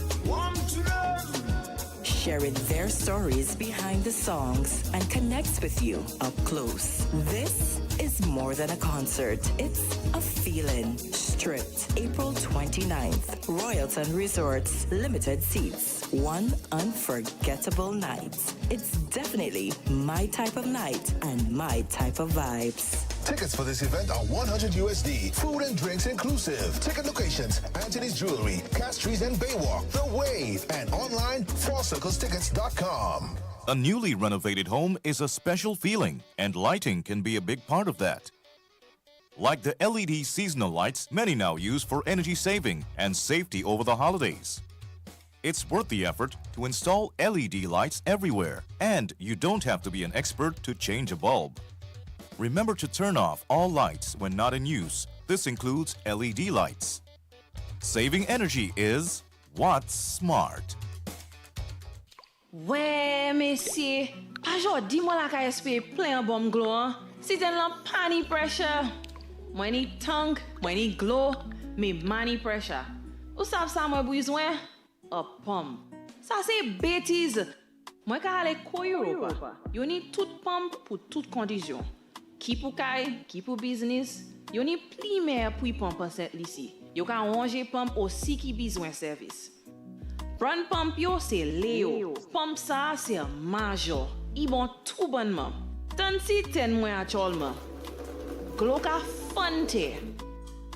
Sharing their stories behind the songs and connects with you up close. This is more than a concert. It's a feeling. Stripped, April 29th. Royalton Resorts, limited seats. One unforgettable night. It's definitely my type of night and my type of vibes. Tickets for this event are $100 USD, food and drinks inclusive. Ticket locations: Anthony's Jewelry, Castries and Baywalk, The Wave, and online, fourcirclestickets.com. A newly renovated home is a special feeling, and lighting can be a big part of that. Like the LED seasonal lights many now use for energy saving and safety over the holidays. It's worth the effort to install LED lights everywhere, and you don't have to be an expert to change a bulb. Remember to turn off all lights when not in use. This includes LED lights. Saving energy is what's smart. Ouais, messieurs, pas jodi moi la ka espérer plein bon glow. Si t'en la pani pressure. Moi ni tongue, moi ni glow, me money pressure. Ou savez ça moi besoin? A pump. Ça c'est bêtise. Moi ka aller ko Europa. You need tout pump pour toute condition. Qui pour kay, qui pour business. You need pli mer pour pump cette ici. You ka ranger pump aussi qui besoin service. Brand pump yo c'est Léo. Pump ça c'est major. I bon tout bonnement. Tant si ten moi actuellement. Glow ka fante.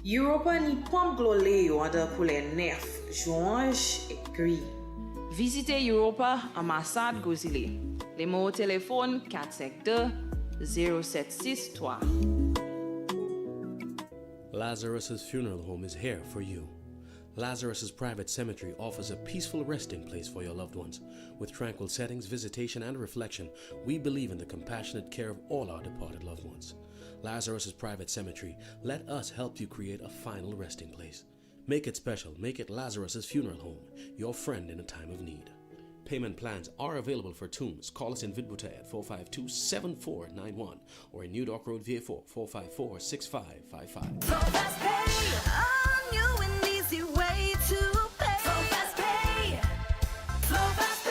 Europa ni pump glow Léo under pour les nerfs, orange et gris. Visitez Europa ambassade Gozile. Les mots au téléphone 452-0763. Lazarus's Funeral Home is here for you. Lazarus's Private Cemetery offers a peaceful resting place for your loved ones. With tranquil settings, visitation, and reflection, we believe in the compassionate care of all our departed loved ones. Lazarus's Private Cemetery, let us help you create a final resting place. Make it special. Make it Lazarus's Funeral Home, your friend in a time of need. Payment plans are available for tombs. Call us in Vidboutet at 452-7491 or in New Dock Road, VA4, 454-6555. Fast pay, a new and easy way to pay. Fast pay, Fast pay.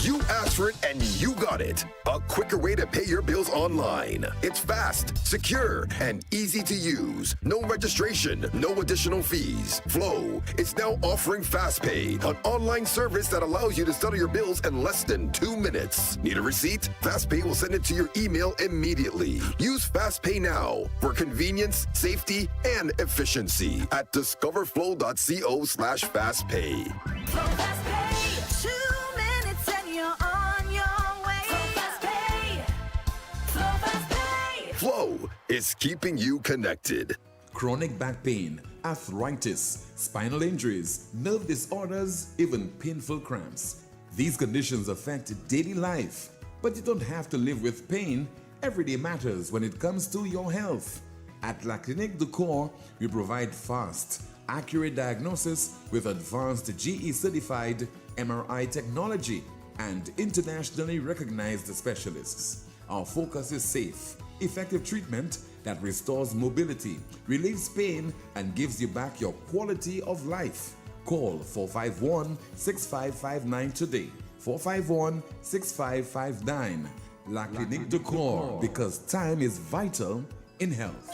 You asked for it and you got it. A quicker way to pay your bills online. It's fast, secure, and easy to use. No registration, no additional fees. Flow is now offering FastPay, an online service that allows you to settle your bills in less than 2 minutes. Need a receipt? FastPay will send it to your email immediately. Use FastPay now for convenience, safety, and efficiency at discoverflow.co/fastpay. FastPay, 2 minutes and you're on your way. Fast pay. Flow is keeping you connected. Chronic back pain, arthritis, spinal injuries, nerve disorders, even painful cramps. These conditions affect daily life, but you don't have to live with pain. Every day matters when it comes to your health. At La Clinique du Corps, we provide fast, accurate diagnosis with advanced GE-certified MRI technology and internationally recognized specialists. Our focus is safe, effective treatment that restores mobility, relieves pain, and gives you back your quality of life. Call 451-6559 today. 451-6559. La Clinique de Corps, because time is vital in health.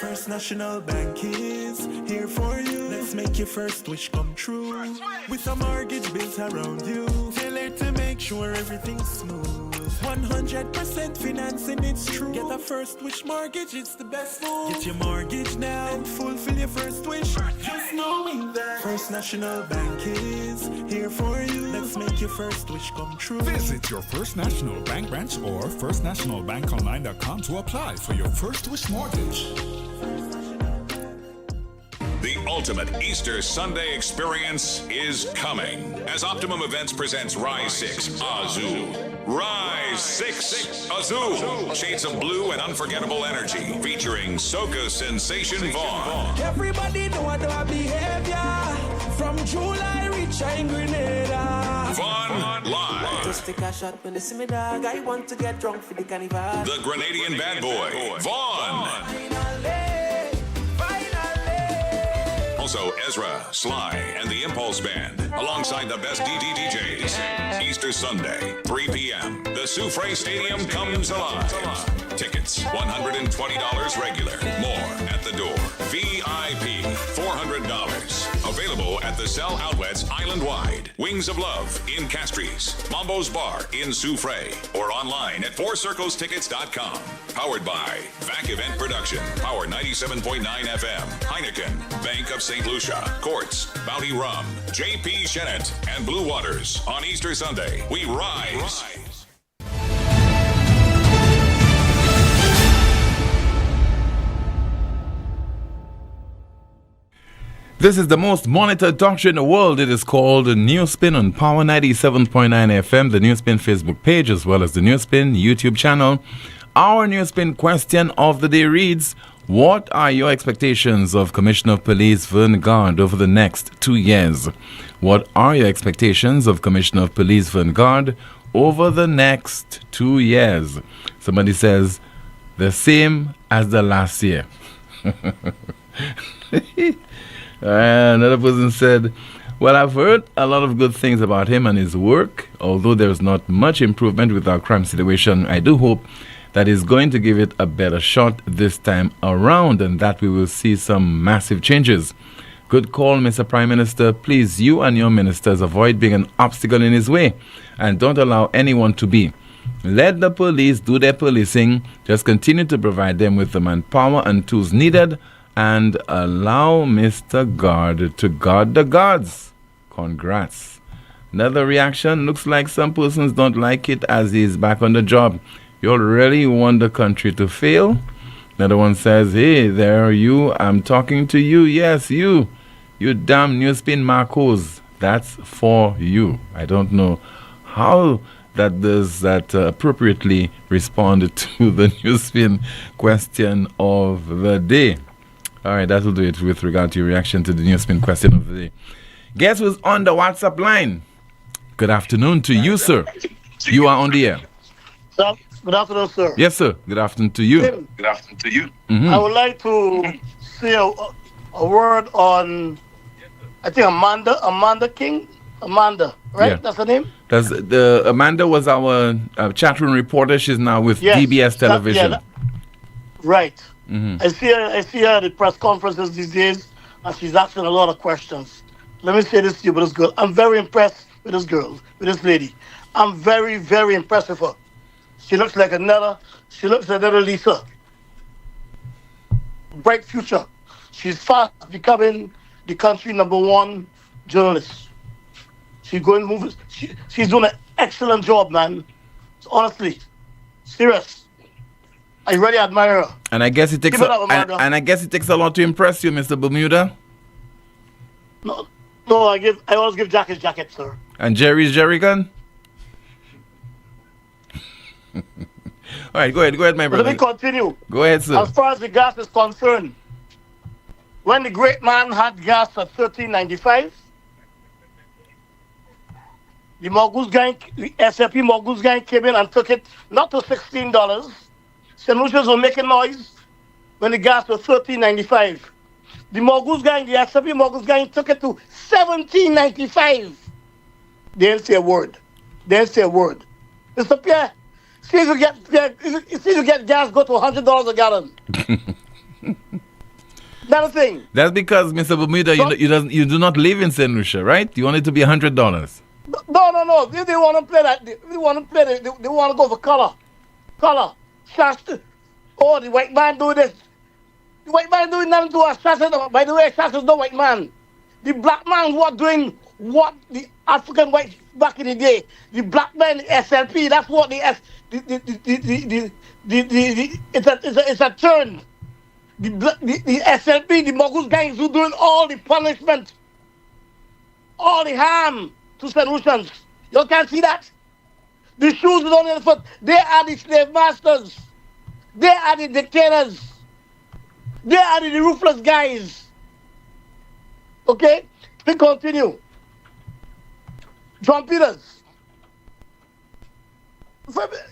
First National Bank is here for you. Let's make your first wish come true. With a mortgage built around you, tailored to make sure everything's smooth. 100% financing, it's true. Get a first wish mortgage, it's the best move. Get your mortgage now and fulfill your first wish. Just knowing that First National Bank is here for you. Let's make your first wish come true. Visit your First National Bank branch or firstnationalbankonline.com to apply for your first wish mortgage. The ultimate Easter Sunday experience is coming as Optimum Events presents Rise 6 Azul. Rise 6 Azul. Shades of blue and unforgettable energy featuring soca sensation Vaughn. Everybody know what our behavior. From July reach in Grenada. Vaughn live. Just take a shot when they see me dog. I want to get drunk for the carnival. The Grenadian bad boy, Vaughn. Also, Ezra, Sly, and the Impulse Band, alongside the best DJs. Easter Sunday, 3 p.m. The Soufre Stadium comes alive. Tickets, $120 regular. More at the door. VIP, $400. Available at the Cell Outlets island-wide. Wings of Love in Castries. Mambo's Bar in Soufre. Or online at fourcirclestickets.com. Powered by VAC Event Production. Power 97.9 FM. Heineken. Bank of St. Lucia. Courts. Bounty Rum. J.P. Shennett. And Blue Waters. On Easter Sunday, we rise. This is the most monitored talk show in the world. It is called NewsSpin on Power 97.9 FM, the NewsSpin Facebook page, as well as the NewsSpin YouTube channel. Our NewsSpin question of the day reads, what are your expectations of Commissioner of Police Vern Gard over the next 2 years? What are your expectations of Commissioner of Police Vern Gard over the next 2 years? Somebody says, the same as the last year. Another person said, well, I've heard a lot of good things about him and his work. Although there's not much improvement with our crime situation, I do hope that he's going to give it a better shot this time around and that we will see some massive changes. Good call, Mr. Prime Minister. Please, you and your ministers avoid being an obstacle in his way and don't allow anyone to be. Let the police do their policing. Just continue to provide them with the manpower and tools needed and allow Mr. Guard to guard the guards. Congrats. Another reaction, looks like some persons don't like it as he's back on the job. You all really want the country to fail? Another one says, hey, there you, I'm talking to you. Yes, you damn NewsSpin Marcos. That's for you. I don't know how that does that appropriately respond to the NewsSpin question of the day. All right, that will do it with regard to your reaction to the NewsSpin question of the day. Guess who's on the WhatsApp line? Good afternoon to you, sir. You are on the air. Good afternoon, sir. Yes, sir. Good afternoon to you. Good afternoon to you. I would like to say a word on, I think Amanda King. Amanda, right? Yeah. That's her name? Amanda was our chat room reporter. She's now with DBS Television. Right. Mm-hmm. I see her at the press conferences these days, and she's asking a lot of questions. Let me say this to you about this girl. I'm very impressed with this girl, with this lady. I'm very, very impressed with her. She looks like another Lisa. Bright future. She's fast becoming the country #1 journalist. She's going to move. She's doing an excellent job, man. Honestly, serious. I really admire her. And I guess it takes I guess it takes a lot to impress you, Mr. Bermuda. No, I always give jacket, sir. And Jerry's Jerry gun. All right, go ahead, my brother. Let me continue. Go ahead, sir. As far as the gas is concerned, when the great man had gas at $13.95, The Mongoose gang, the SLP Mongoose gang came in and took it not to $16. St. Lucians were making noise when the gas was $13.95. The Mongoose gang, the SLP Mongoose gang took it to $17.95. They didn't say a word. They didn't say a word. Mr. Pierre, see if you get gas go to $100 a gallon. Another thing. That's because, Mr. Bermuda, you do not live in St. Lucia, right? You want it to be $100. No. They want to play that. They want to play that. They want to go for color. Shasta. Oh, the white man do this. The white man doing nothing to us. Shasta. By the way, Shasta's no white man. The black man who are doing what the African whites back in the day. The black man, the SLP. That's what it's a turn. The SLP, the Mongoose gangs who doing all the punishment, all the harm to St. Lucians. You can't see that? The shoes is on the foot. They are the slave masters. They are the dictators. They are the ruthless guys. Okay? We continue. John Peters.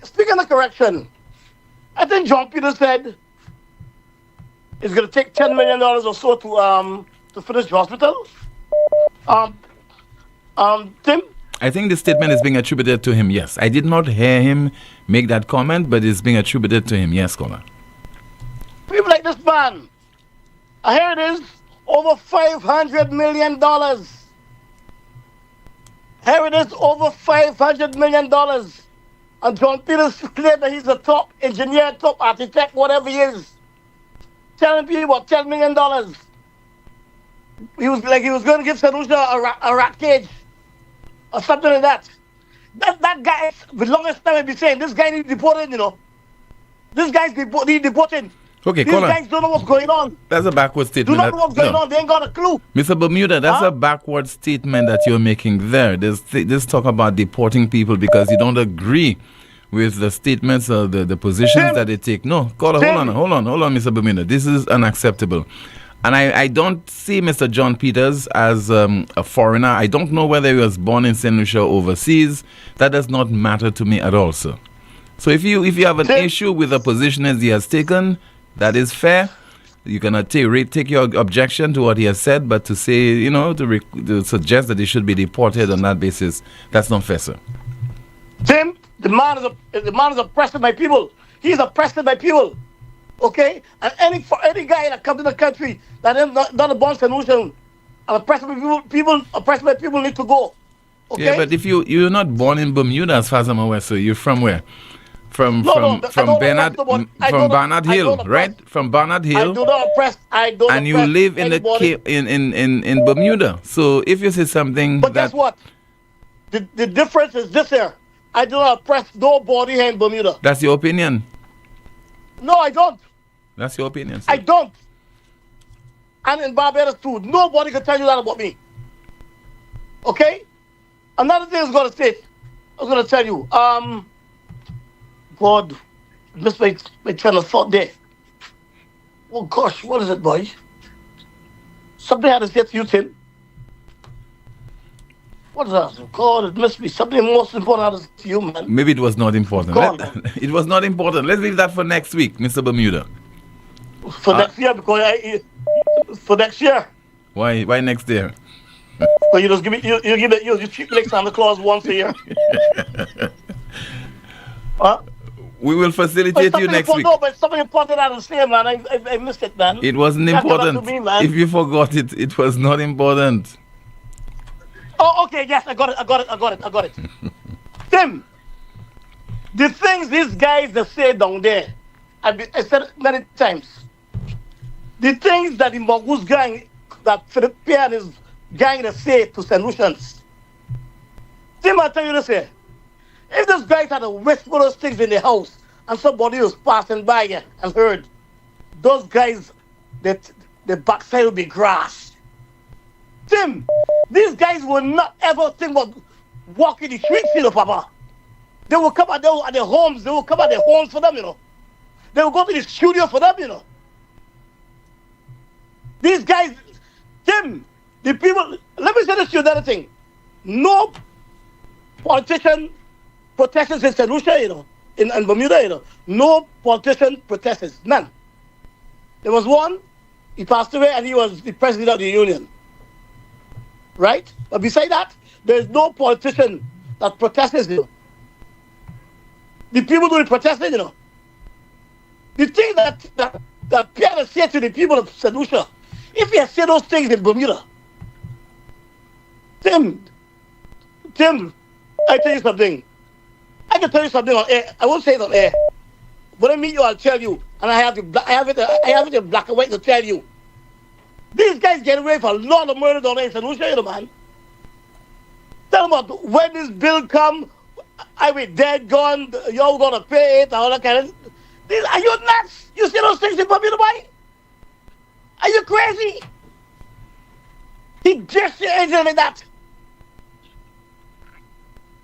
Speaking of correction, I think John Peters said it's going to take $10 million or so to finish the hospital. Tim? I think the statement is being attributed to him, yes. I did not hear him make that comment, but it's being attributed to him, yes, caller. People like this man. Here it is, over $500 million. Here it is, over $500 million. And John Peters claimed that he's a top engineer, top architect, whatever he is. Telling people about $10 million. He was going to give St. Lucia a rat cage or something like that. That guy, the longest time I've been saying, this guy needs deported, you know. This guy's need deported. Okay, These guys don't know what's going on. That's a backward statement. Do not know what's going on. They ain't got a clue. Mr. Bermuda, that's a backward statement that you're making there. This talk about deporting people because you don't agree with the statements or the positions that they take. No, caller, hold on, Mr. Bermuda. This is unacceptable. And I don't see Mr. John Peters as a foreigner. I don't know whether he was born in St. Lucia or overseas. That does not matter to me at all, sir. So if you have an issue with the positions he has taken, that is fair. You cannot take your objection to what he has said, but to say, to suggest that he should be deported on that basis, that's not fair, sir. Tim, the man is oppressed by people. He's oppressed by people. Okay? And any guy that comes to the country that is not a born solution, oppressed by people need to go. Okay? Yeah, but if you're not born in Bermuda, as far as I'm aware, so you're from where? From Barnard Hill, right? From Barnard Hill. I do not oppress. And you live in in Bermuda. So if you say something, but guess what? The difference is this here. I do not oppress nobody here in Bermuda. That's your opinion. No, I don't. That's your opinion, sir. I don't. And in Barbados too. Nobody can tell you that about me. Okay? Another thing I was going to tell you. God, missed my train of thought there. Oh gosh, what is it, boy? Something I had to say to you, Tim. What is that? God, it must be something most important I had to say to you, man. Maybe it was not important. It was not important. Let's leave that for next week, Mr. Bermuda. For next year, because for next year. Why next year? Well, you just you treat me like Santa Claus once a year. Huh? We will facilitate you next week. No, but something important I didn't say, man. I missed it, man. It wasn't important. If you forgot it, it was not important. Oh, okay, yes, I got it. Tim, the things these guys that say down there, I said it many times. The things that the Mongoose gang, that Philip Pierre and his gang that say to St. Lucians. Tim, I tell you this here. If those guys had to whisper those things in the house and somebody was passing by you and heard, those guys, the backside would be grass. Tim, these guys will not ever think about walking the streets, Papa. They will come at their homes. They will come at their homes for them, They will go to the studio for them, These guys, Tim, the people, let me say this to you, another thing. No, politician protests in St. Lucia, you know, in Bermuda, you know. No politician protests, none. There was one, he passed away, and he was the president of the union. Right? But beside that, there is no politician that protests, you know. The people do the protesting, you know. The thing that Pierre said to the people of St. Lucia, if he had said those things in Bermuda, Tim, I tell you something. I can tell you something on air. I won't say it on air. When I meet you, I'll tell you. And I have it in black and white to tell you. These guys get away for a lot of murder down there in St. Lucia, you know, man. Tell them about when this bill come, I be dead, gone, y'all gonna pay it, all that kind of... Are you nuts? You see those things in Bermuda, boy? Are you crazy? He just said anything like that.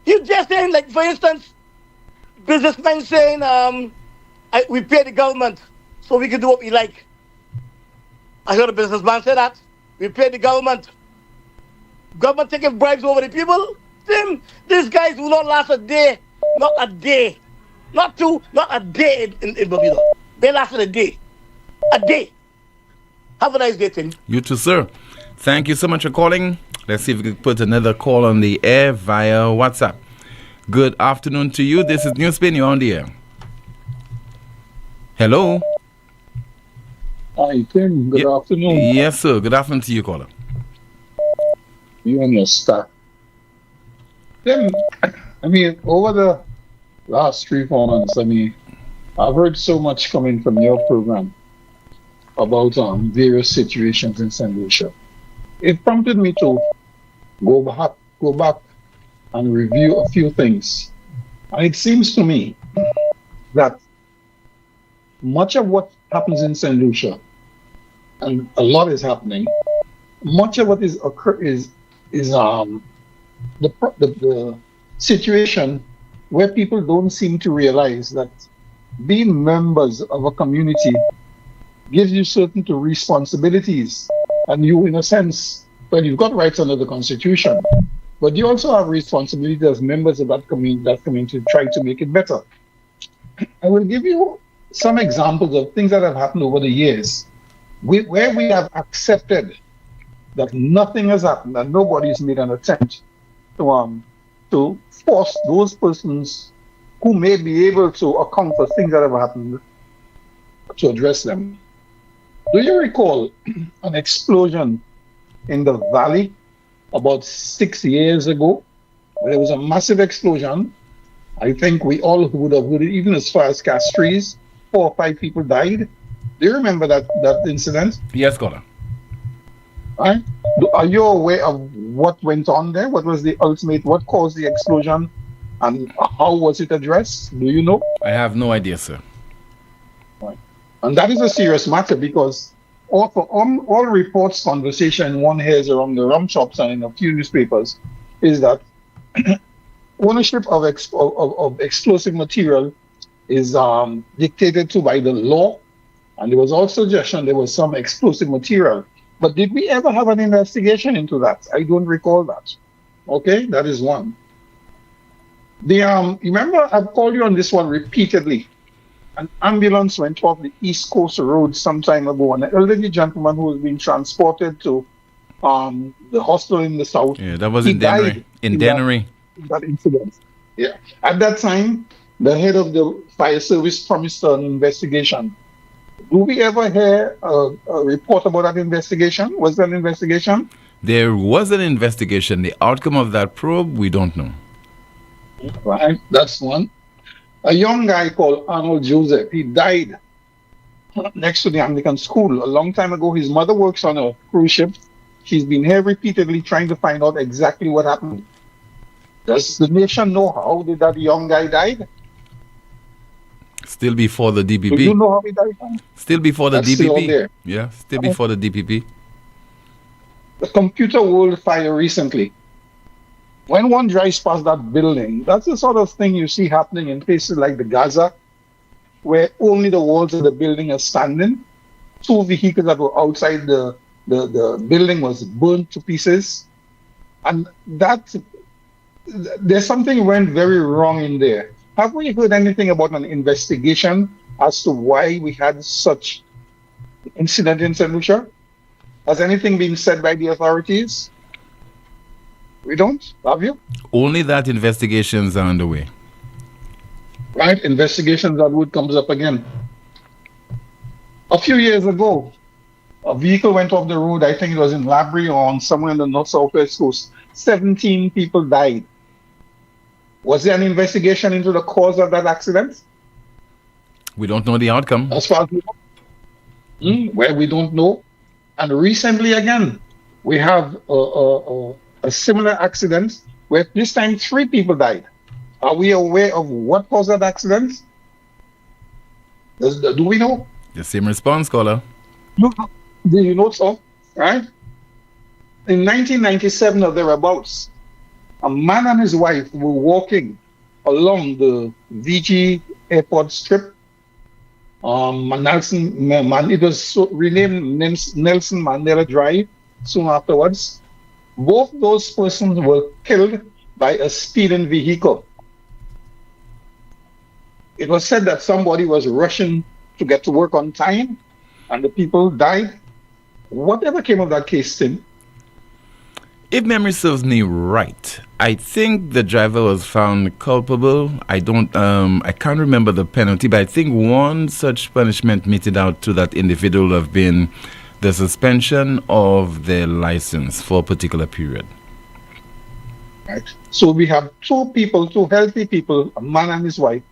He just saying, like, for instance, businessmen saying, we pay the government so we can do what we like. I heard a businessman say that. We pay the government. Government taking bribes over the people. Tim, these guys will not last a day. Not a day. Not two, not a day in Bermuda. They lasted a day. A day. Have a nice day, Tim. You too, sir. Thank you so much for calling. Let's see if we can put another call on the air via WhatsApp. Good afternoon to you. This is NewsSpin. You're on the air. Hello. Hi, Tim. Good afternoon. Yes, sir. Good afternoon to you, caller. You and your staff. Tim, I mean, over the last 3-4 months, I mean, I've heard so much coming from your program about various situations in St. Lucia. It prompted me to go back and review a few things. And it seems to me that much of what happens in St. Lucia, and a lot is happening, much of what is the situation where people don't seem to realize that being members of a community gives you certain responsibilities, and you, in a sense, well, you've got rights under the Constitution, but you also have responsibility as members of that community to try to make it better. I will give you some examples of things that have happened over the years, where we have accepted that nothing has happened and nobody's made an attempt to force those persons who may be able to account for things that have happened to address them. Do you recall an explosion in the valley about 6 years ago? There was a massive explosion. I think we all would have heard it, even as far as Castries. 4 or 5 people died. Do you remember that incident? Yes, caller. Right? Are you aware of what went on there? What was the ultimate, what caused the explosion, and how was it addressed? Do you know? I have no idea, sir. Right. And that is a serious matter, because all reports, conversation one hears around the rum shops and in a few newspapers is that ownership of explosive material is dictated to by the law, and there was also suggestion there was some explosive material. But did we ever have an investigation into that? I don't recall that. Okay, that is one. Remember, I've called you on this one repeatedly. An ambulance went off the East Coast Road some time ago, and an elderly gentleman who was being transported to the hospital in the south. Yeah, that was in Dennery. In Dennery. That incident. Yeah. At that time, the head of the fire service promised an investigation. Do we ever hear a report about that investigation? Was there an investigation? There was an investigation. The outcome of that probe, we don't know. Right, that's one. A young guy called Arnold Joseph, he died next to the Anglican school a long time ago. His mother works on a cruise ship. She's been here repeatedly trying to find out exactly what happened. Does the nation know how did that young guy died? Still before the DPP. Do you know how he died? Still before the That's DPP. still out there. Yeah, still before the DPP. The Computer World fire recently. When one drives past that building, that's the sort of thing you see happening in places like the Gaza, where only the walls of the building are standing. 2 vehicles that were outside the building was burned to pieces. And that there's something went very wrong in there. Have we heard anything about an investigation as to why we had such incident in St. Lucia? Has anything been said by the authorities? We don't? Have you? Only that investigations are underway. Right? Investigations that would comes up again. A few years ago, a vehicle went off the road. I think it was in Labrie or on somewhere in the north southwest coast. 17 people died. Was there an investigation into the cause of that accident? We don't know the outcome. As far as we know. Well, we don't know. And recently again, we have a similar accident where this time 3 people died. Are we aware of what caused that accident? Do we know? The same response, caller. Do you know so? Right? In 1997 or thereabouts, a man and his wife were walking along the VG airport strip. It was renamed Nelson Mandela Drive soon afterwards. Both those persons were killed by a speeding vehicle. It was said that somebody was rushing to get to work on time and the people died. Whatever came of that case, Tim? If memory serves me right, I think the driver was found culpable. I can't remember the penalty, but I think one such punishment meted out to that individual have been the suspension of their license for a particular period. Right. So we have 2 healthy people, a man and his wife,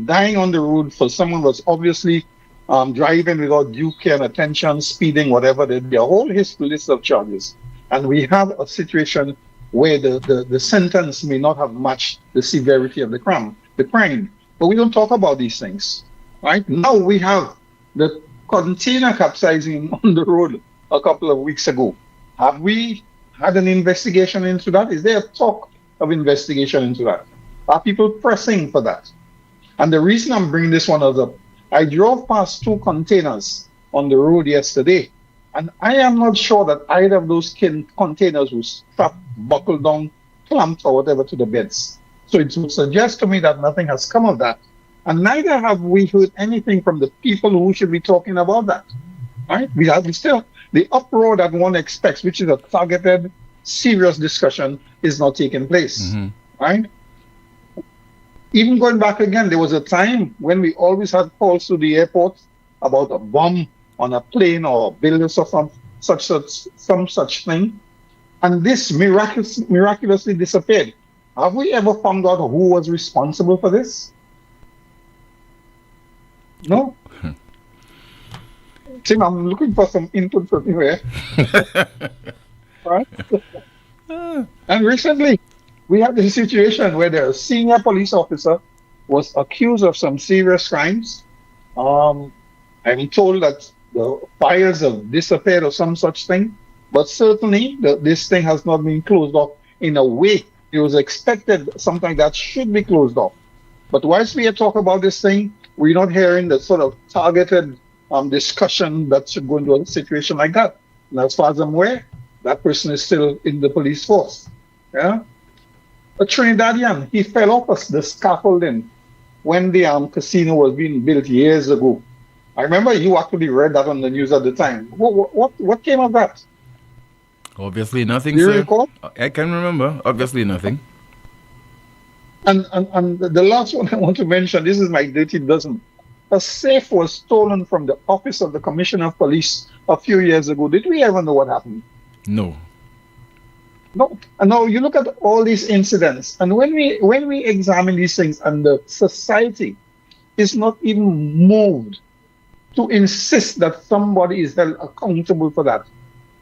dying on the road for someone who was obviously driving without due care and attention, speeding, whatever. There'd be a whole list of charges. And we have a situation where the sentence may not have matched the severity of the crime. But we don't talk about these things. Right? Now we have the container capsizing on the road a couple of weeks ago. Have we had an investigation into that? Is there a talk of investigation into that? Are people pressing for that? And the reason I'm bringing this one up, I drove past 2 containers on the road yesterday, and I am not sure that either of those containers was strapped, buckled down, clamped, or whatever to the beds. So it would suggest to me that nothing has come of that. And neither have we heard anything from the people who should be talking about that. Right? We still, the uproar that one expects, which is a targeted, serious discussion, is not taking place. Right? Even going back again, there was a time when we always had calls to the airport about a bomb on a plane or a building or some such thing. And this miraculously disappeared. Have we ever found out who was responsible for this? No. Tim, I'm looking for some input from you here. Right? And recently, we had this situation where the senior police officer was accused of some serious crimes. I'm told that the files have disappeared or some such thing, but certainly this thing has not been closed off in a way. It was expected something that should be closed off. But whilst we are talking about this thing, we're not hearing the sort of targeted discussion that should go into a situation like that. And as far as I'm aware, that person is still in the police force. Yeah. A Trinidadian, he fell off the scaffolding when the casino was being built years ago. I remember you actually read that on the news at the time. What came of that? Obviously nothing, Do you sir. recall? I can remember. Obviously nothing. And the last one I want to mention, this is my dirty dozen. A safe was stolen from the office of the Commissioner of Police a few years ago. Did we ever know what happened? No. No. And now you look at all these incidents, and when we examine these things, and the society is not even moved to insist that somebody is held accountable for that,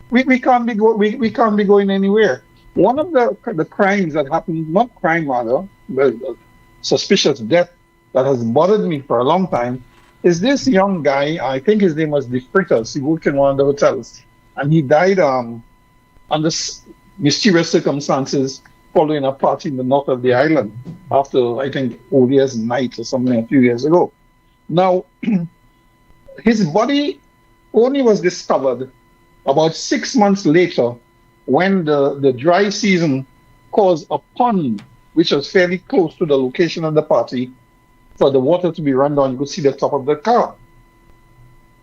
we can't be going anywhere. One of the crimes that happened, not crime rather, but suspicious death that has bothered me for a long time, is this young guy. I think his name was De Fritters. He worked in one of the hotels, and he died under mysterious circumstances following a party in the north of the island after, I think, Old Year's night or something a few years ago. Now, his body only was discovered about 6 months later when the dry season caused a pond which was fairly close to the location of the party, for the water to be run down. You could see the top of the car.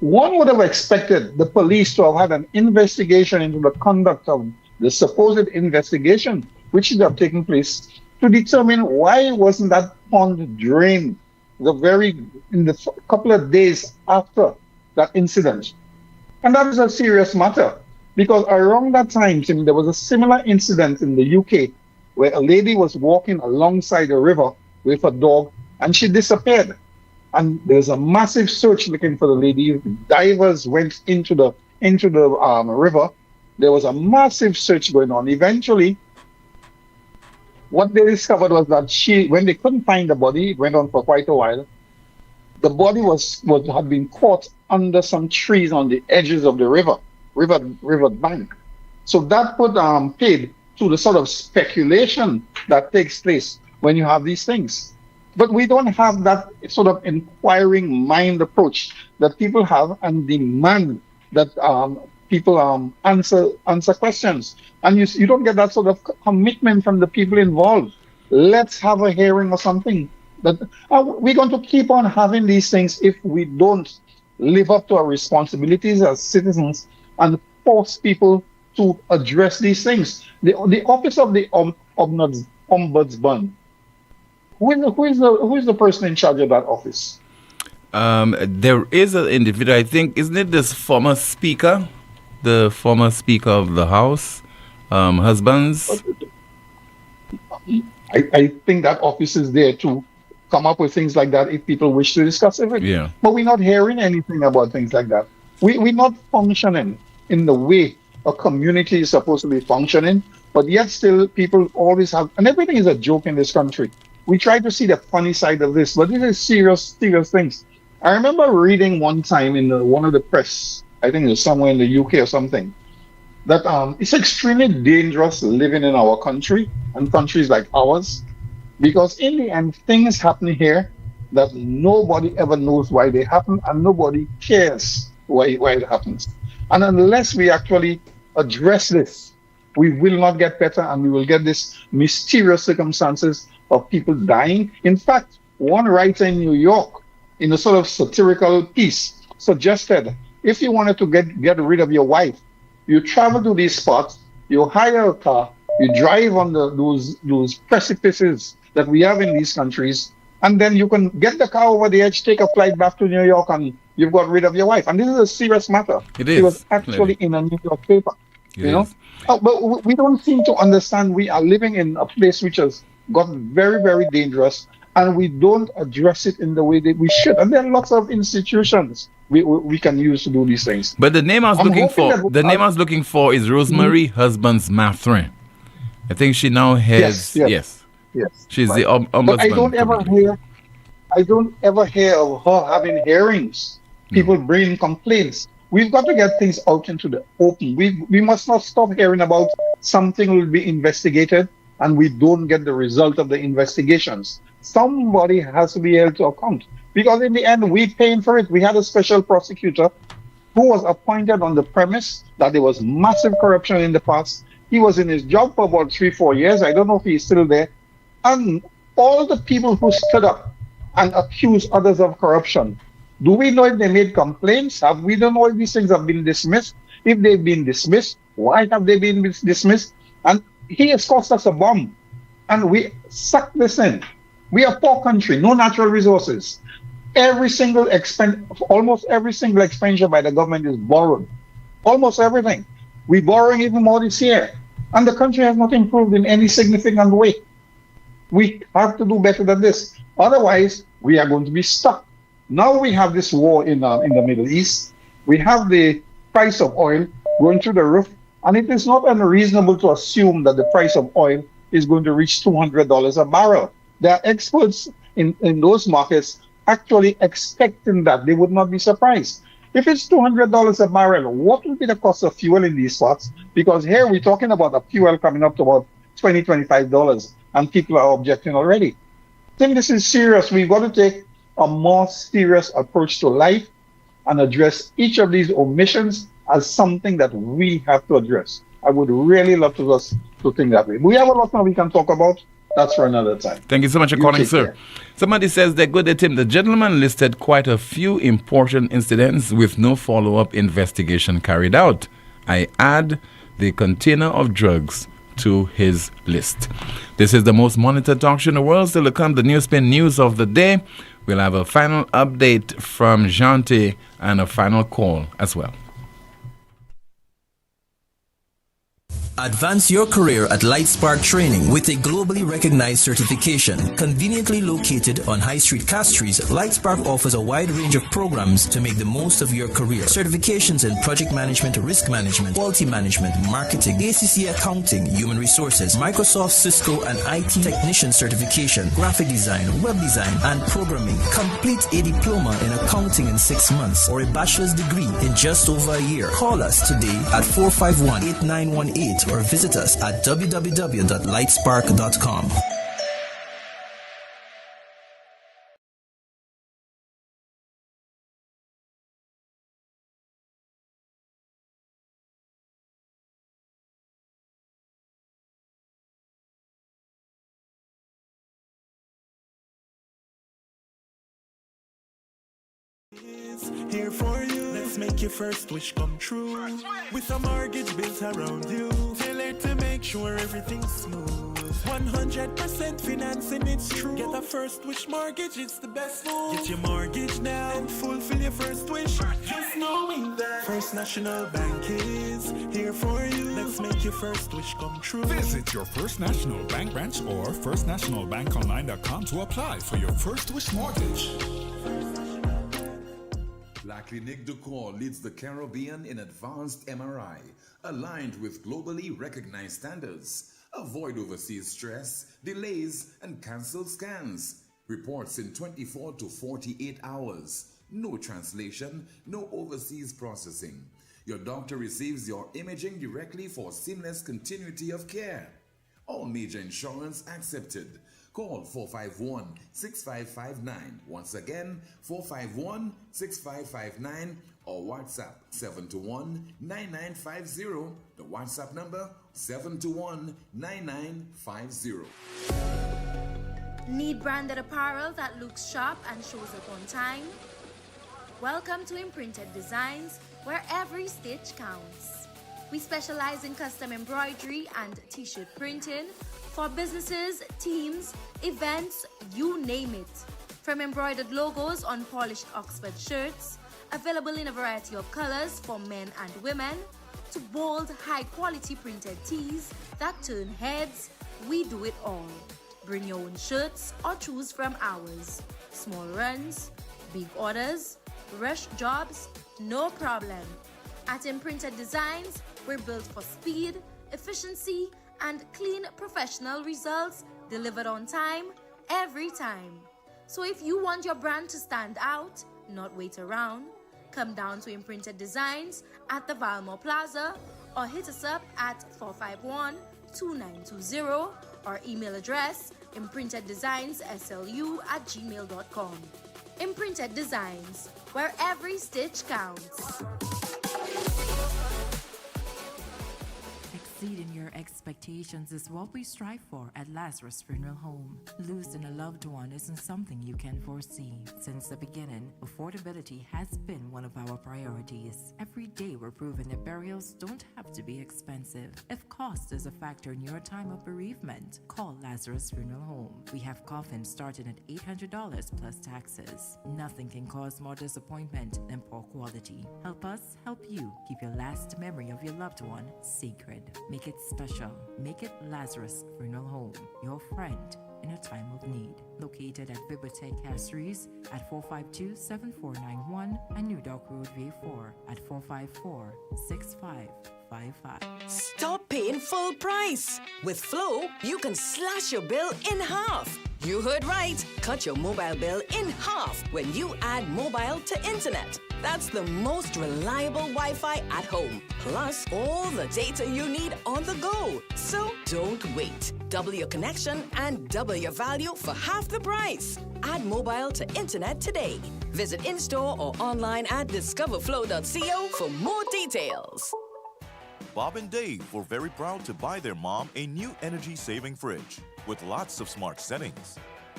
One would have expected the police to have had an investigation into the conduct of the supposed investigation, which should have taken place, to determine why wasn't that pond drained in the couple of days after that incident. And that is a serious matter, because around that time, Tim, there was a similar incident in the UK where a lady was walking alongside a river with a dog and she disappeared. And there's a massive search looking for the lady. Divers went into the river. There was a massive search going on. Eventually, what they discovered was that when they couldn't find the body, it went on for quite a while. The body had been caught under some trees on the edges of the river bank. So that put paid to the sort of speculation that takes place when you have these things. But we don't have that sort of inquiring mind approach that people have and demand that people answer questions. And you don't get that sort of commitment from the people involved. Let's have a hearing or something. We're going to keep on having these things if we don't live up to our responsibilities as citizens and force people to address these things. The office of the ombudsman. Who is the person in charge of that office? There is an individual, I think, isn't it this former speaker? The former speaker of the House, husbands? I think that office is there to come up with things like that if people wish to discuss it. Yeah. But we're not hearing anything about things like that. We're not functioning in the way a community is supposed to be functioning, but yet still people always have, and everything is a joke in this country. We try to see the funny side of this, but this is serious things. I remember reading one time in one of the press, I think it was somewhere in the UK or something, that it's extremely dangerous living in our country and countries like ours, because in the end, things happen here that nobody ever knows why they happen and nobody cares why it happens. And unless we actually address this, we will not get better and we will get this mysterious circumstances of people dying. In fact, one writer in New York, in a sort of satirical piece, suggested if you wanted to get rid of your wife, you travel to these spots, you hire a car, you drive on those precipices that we have in these countries, and then you can get the car over the edge, take a flight back to New York, and you've got rid of your wife. And this is a serious matter. It is. It was actually in a New York paper. But we don't seem to understand we are living in a place which has gotten very, very dangerous, and we don't address it in the way that we should. And there are lots of institutions we can use to do these things. But the name I was looking for is Rosemary Husbands Mathrin. I think she now has yes. She's the ombudsman. But I don't ever hear of her having hearings. People bring complaints. We've got to get things out into the open. We must not stop hearing about something will be investigated and we don't get the result of the investigations. Somebody has to be held to account, because in the end, we're paying for it. We had a special prosecutor who was appointed on the premise that there was massive corruption in the past. He was in his job for about 3-4 years. I don't know if he's still there. And all the people who stood up and accused others of corruption, do we know if they made complaints? We don't know if these things have been dismissed. If they've been dismissed, why have they been dismissed? And he has cost us a bomb. And we suck this in. We are a poor country, no natural resources. Almost every single expenditure by the government is borrowed. Almost everything. We're borrowing even more this year. And the country has not improved in any significant way. We have to do better than this. Otherwise, we are going to be stuck. Now we have this war in the Middle East. We have the price of oil going through the roof. And it is not unreasonable to assume that the price of oil is going to reach $200 a barrel. There are experts in those markets actually expecting that. They would not be surprised. If it's $200 a barrel, what will be the cost of fuel in these spots? Because here we're talking about a fuel coming up to about $20, $25, and people are objecting already. I think this is serious. We've got to take a more serious approach to life and address each of these omissions as something that we have to address. I would really love to think that way. We have a lot more we can talk about, that's for another time. Thank you so much for You calling, take sir. care. Somebody says they're good at him. The gentleman listed quite a few important incidents with no follow-up investigation carried out. I add the container of drugs to his list. This is the most monitored talk show in the world. Still to come, the NewsSpin news of the day. We'll have a final update from Jante and a final call as well. Advance your career at Lightspark Training with a globally recognized certification. Conveniently located on High Street, Castries, Lightspark offers a wide range of programs to make the most of your career. Certifications in project management, risk management, quality management, marketing, ACC accounting, human resources, Microsoft, Cisco, and IT technician certification, graphic design, web design, and programming. Complete a diploma in accounting in 6 months or a bachelor's degree in just over a year. Call us today at 451-8918 or visit us at www.lightspark.com. Here for you, let's make your first wish come true. With a mortgage built around you, tailored to make sure everything's smooth. 100% financing, it's true. Get a first wish mortgage, it's the best move. Get your mortgage now and fulfill your first wish. Just knowing that First National Bank is here for you. Let's make your first wish come true. Visit your First National Bank branch or firstnationalbankonline.com to apply for your first wish mortgage. La Clinique du Corps leads the Caribbean in advanced MRI, aligned with globally recognized standards. Avoid overseas stress, delays, and cancelled scans. Reports in 24 to 48 hours. No translation, no overseas processing. Your doctor receives your imaging directly for seamless continuity of care. All major insurance accepted. Call 451-6559. Once again, 451-6559 or WhatsApp 721-9950. The WhatsApp number 721-9950. Need branded apparel that looks sharp and shows up on time? Welcome to Imprinted Designs, where every stitch counts. We specialize in custom embroidery and t-shirt printing for businesses, teams, events, you name it. From embroidered logos on polished Oxford shirts, available in a variety of colors for men and women, to bold, high-quality printed tees that turn heads, we do it all. Bring your own shirts or choose from ours. Small runs, big orders, rush jobs, no problem. At Imprinted Designs, we're built for speed, efficiency, and clean professional results delivered on time, every time. So if you want your brand to stand out, not wait around, come down to Imprinted Designs at the Valmore Plaza or hit us up at 451-2920 or email address imprinteddesignsSLU@gmail.com. Imprinted Designs, where every stitch counts. Exceeding your expectations is what we strive for at Lazarus Funeral Home. Losing a loved one isn't something you can foresee. Since the beginning, affordability has been one of our priorities. Every day we're proving that burials don't have to be expensive. If cost is a factor in your time of bereavement, call Lazarus Funeral Home. We have coffins starting at $800 plus taxes. Nothing can cause more disappointment than poor quality. Help us help you keep your last memory of your loved one sacred. Make it special. Make it Lazarus Funeral Home, your friend in a time of need. Located at Bibliotheque Castries at 452-7491 and New Dock Road V4 at 454-6555. Stop paying full price. With Flow, you can slash your bill in half. You heard right. Cut your mobile bill in half when you add mobile to internet. That's the most reliable Wi-Fi at home. Plus, all the data you need on the go. So don't wait. Double your connection and double your value for half the price. Add mobile to internet today. Visit in-store or online at discoverflow.co for more details. Bob and Dave were very proud to buy their mom a new energy-saving fridge. with lots of smart settings.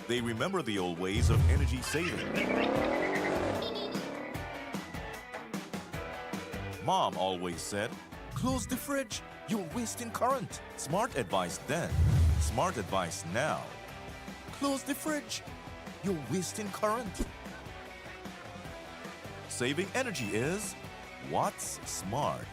They remember the old ways of energy saving. Mom always said, close the fridge, you're wasting current. Smart advice then, smart advice now. Close the fridge, you're wasting current. Saving energy is what's smart.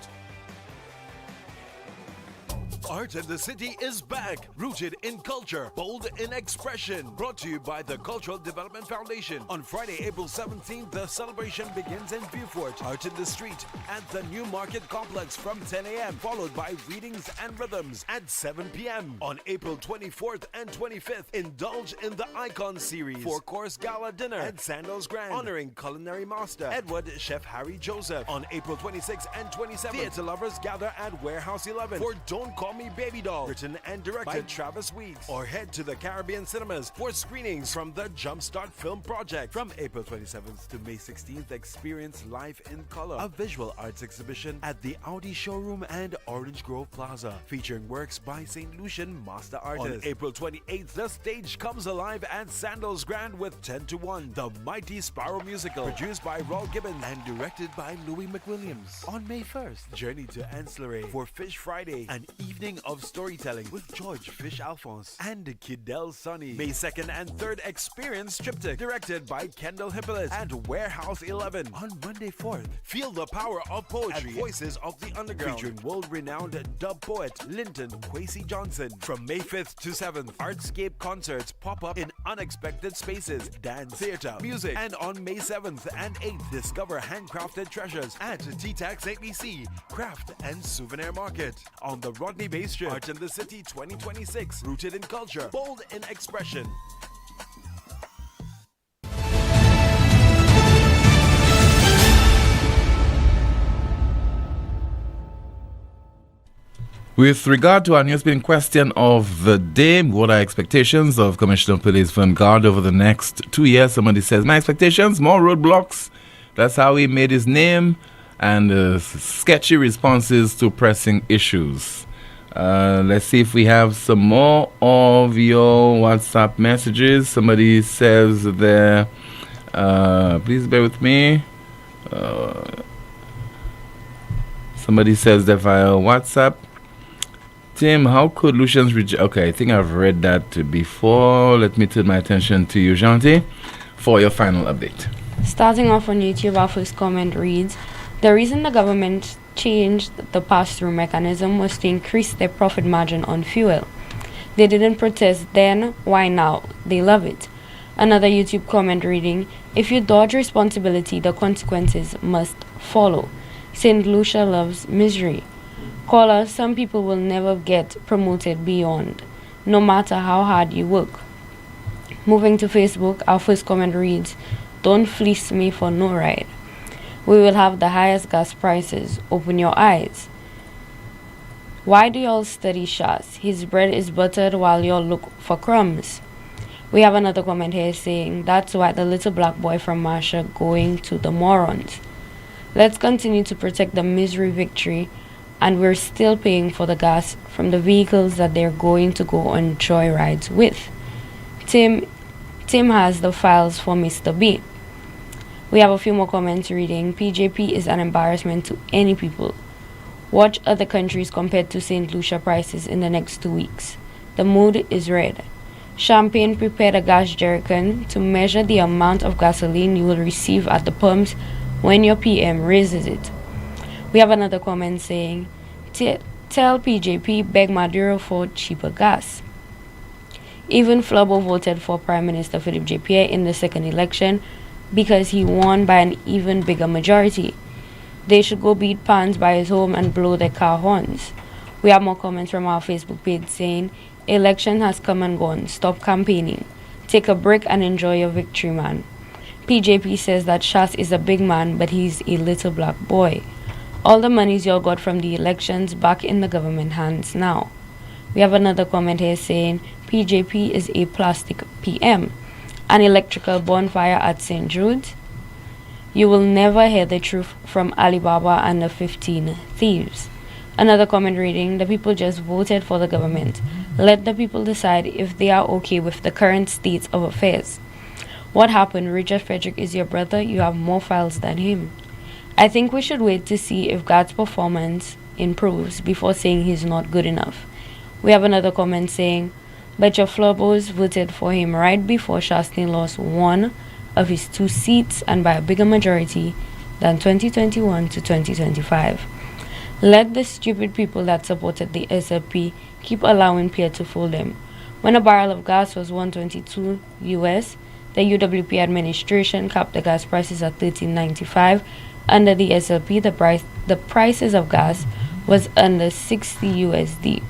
Art in the City is back, rooted in culture, bold in expression. Brought to you by the Cultural Development Foundation. On Friday, April 17th, the celebration begins in Beaufort. Art in the Street at the New Market Complex from 10 a.m., followed by readings and rhythms at 7 p.m. On April 24th and 25th, indulge in the Icon Series 4-course gala dinner at Sandals Grand, honoring culinary master Edward Chef Harry Joseph. On April 26th and 27th, theater lovers gather at Warehouse 11 for Don't Call Me Baby Doll, written and directed by Travis Weeks. Or head to the Caribbean Cinemas for screenings from the Jumpstart Film Project. From April 27th to May 16th, experience Life in Color, a visual arts exhibition at the Audi Showroom and Orange Grove Plaza, featuring works by St. Lucian master artists. On April 28th, the stage comes alive at Sandals Grand with 10 to 1, the Mighty Sparrow musical, produced by Raul Gibbons and directed by Louis McWilliams. On May 1st, journey to Ancillary for Fish Friday, an evening of storytelling with George Fish Alphonse and Kidel Sonny. May 2nd and 3rd, experience Triptych, directed by Kendall Hippolyte and Warehouse 11. On Monday 4th, feel the power of poetry at Voices of the Underground, featuring world-renowned dub poet Linton Kwesi Johnson. From May 5th to 7th, Artscape concerts pop up in unexpected spaces, dance, theater, music. And on May 7th and 8th, discover handcrafted treasures at T-Tax ABC, Craft and Souvenir Market. On the Rodney Bay Strip, Art in the City 2026, rooted in culture, bold in expression. With regard to our NewsSpin question of the day, what are expectations of Commissioner of Police Van Guard over the next 2 years? Somebody says, my expectations, more roadblocks. That's how he made his name. And sketchy responses to pressing issues. Let's see if we have some more of your WhatsApp messages. Somebody says there, please bear with me. Somebody says that via WhatsApp. Tim, how could Lucians reject? Okay, I think I've read that before. Let me turn my attention to you, Janti, for your final update. Starting off on YouTube, our first comment reads, the reason the government changed the pass-through mechanism was to increase their profit margin on fuel. They didn't protest then, why now? They love it. Another YouTube comment reading, if you dodge responsibility, the consequences must follow. St. Lucia loves misery. Caller, some people will never get promoted beyond, no matter how hard you work. Moving to Facebook, our first comment reads, don't fleece me for no ride. We will have the highest gas prices. Open your eyes. Why do y'all study Shas? His bread is buttered while y'all look for crumbs. We have another comment here saying, that's why the little black boy from Marsha going to the morons. Let's continue to protect the misery victory, and we're still paying for the gas from the vehicles that they're going to go on joyrides with. Tim has the files for Mr. B. We have a few more comments reading, PJP is an embarrassment to any people. Watch other countries compared to St. Lucia prices in the next 2 weeks. The mood is red. Champagne prepared a gas jerrycan to measure the amount of gasoline you will receive at the pumps when your PM raises it. We have another comment saying, tell PJP beg Maduro for cheaper gas. Even Flobo voted for Prime Minister Philip J. Pierre in the second election because he won by an even bigger majority. They should go beat pans by his home and blow their car horns. We have more comments from our Facebook page saying, election has come and gone. Stop campaigning. Take a break and enjoy your victory, man. PJP says that Shas is a big man, but he's a little black boy. All the monies y'all got from the elections back in the government hands now. We have another comment here saying, PJP is a plastic PM. An electrical bonfire at St. Jude's. You will never hear the truth from Alibaba and the 15 thieves. Another comment reading, the people just voted for the government. Let the people decide if they are okay with the current state of affairs. What happened? Richard Frederick is your brother. You have more files than him. I think we should wait to see if God's performance improves before saying he's not good enough. We have another comment saying, but your Flobos voted for him right before Shastny lost one of his 2 seats and by a bigger majority than 2021 to 2025. Let the stupid people that supported the SLP keep allowing Pierre to fool them. When a barrel of gas was $122 US, the UWP administration capped the gas prices at $13.95. Under the SLP, the prices of gas was under 60 USD.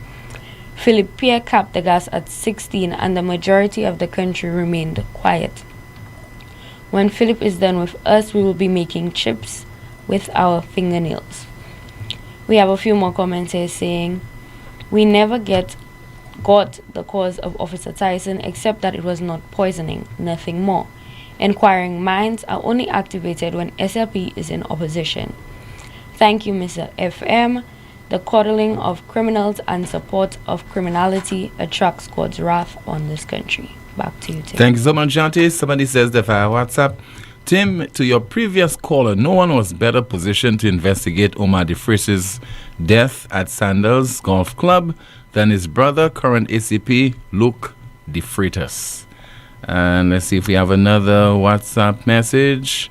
Philip Pierre capped the gas at 16 and the majority of the country remained quiet. When Philip is done with us, we will be making chips with our fingernails. We have a few more comments here saying, we never got the cause of Officer Tyson except that it was not poisoning, nothing more. Inquiring minds are only activated when SLP is in opposition. Thank you, Mr. FM. The coddling of criminals and support of criminality attracts God's wrath on this country. Back to you, Tim. Thank you so much, Janty. Somebody says that via WhatsApp. Tim, to your previous caller, no one was better positioned to investigate Omar DeFris's death at Sandals Golf Club than his brother, current ACP, Luke DeFritas. And let's see if we have another WhatsApp message.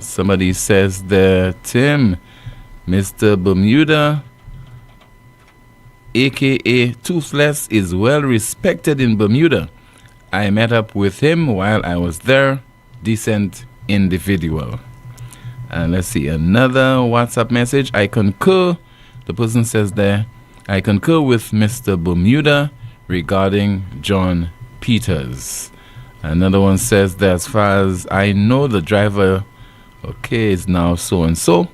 Somebody says there, Tim, Mr. Bermuda, a.k.a. Toothless, is well respected in Bermuda. I met up with him while I was there. Decent individual. And let's see, another WhatsApp message. I concur. The person says there, I concur with Mr. Bermuda regarding John Peters. Another one says that as far as I know, the driver, is now so-and-so.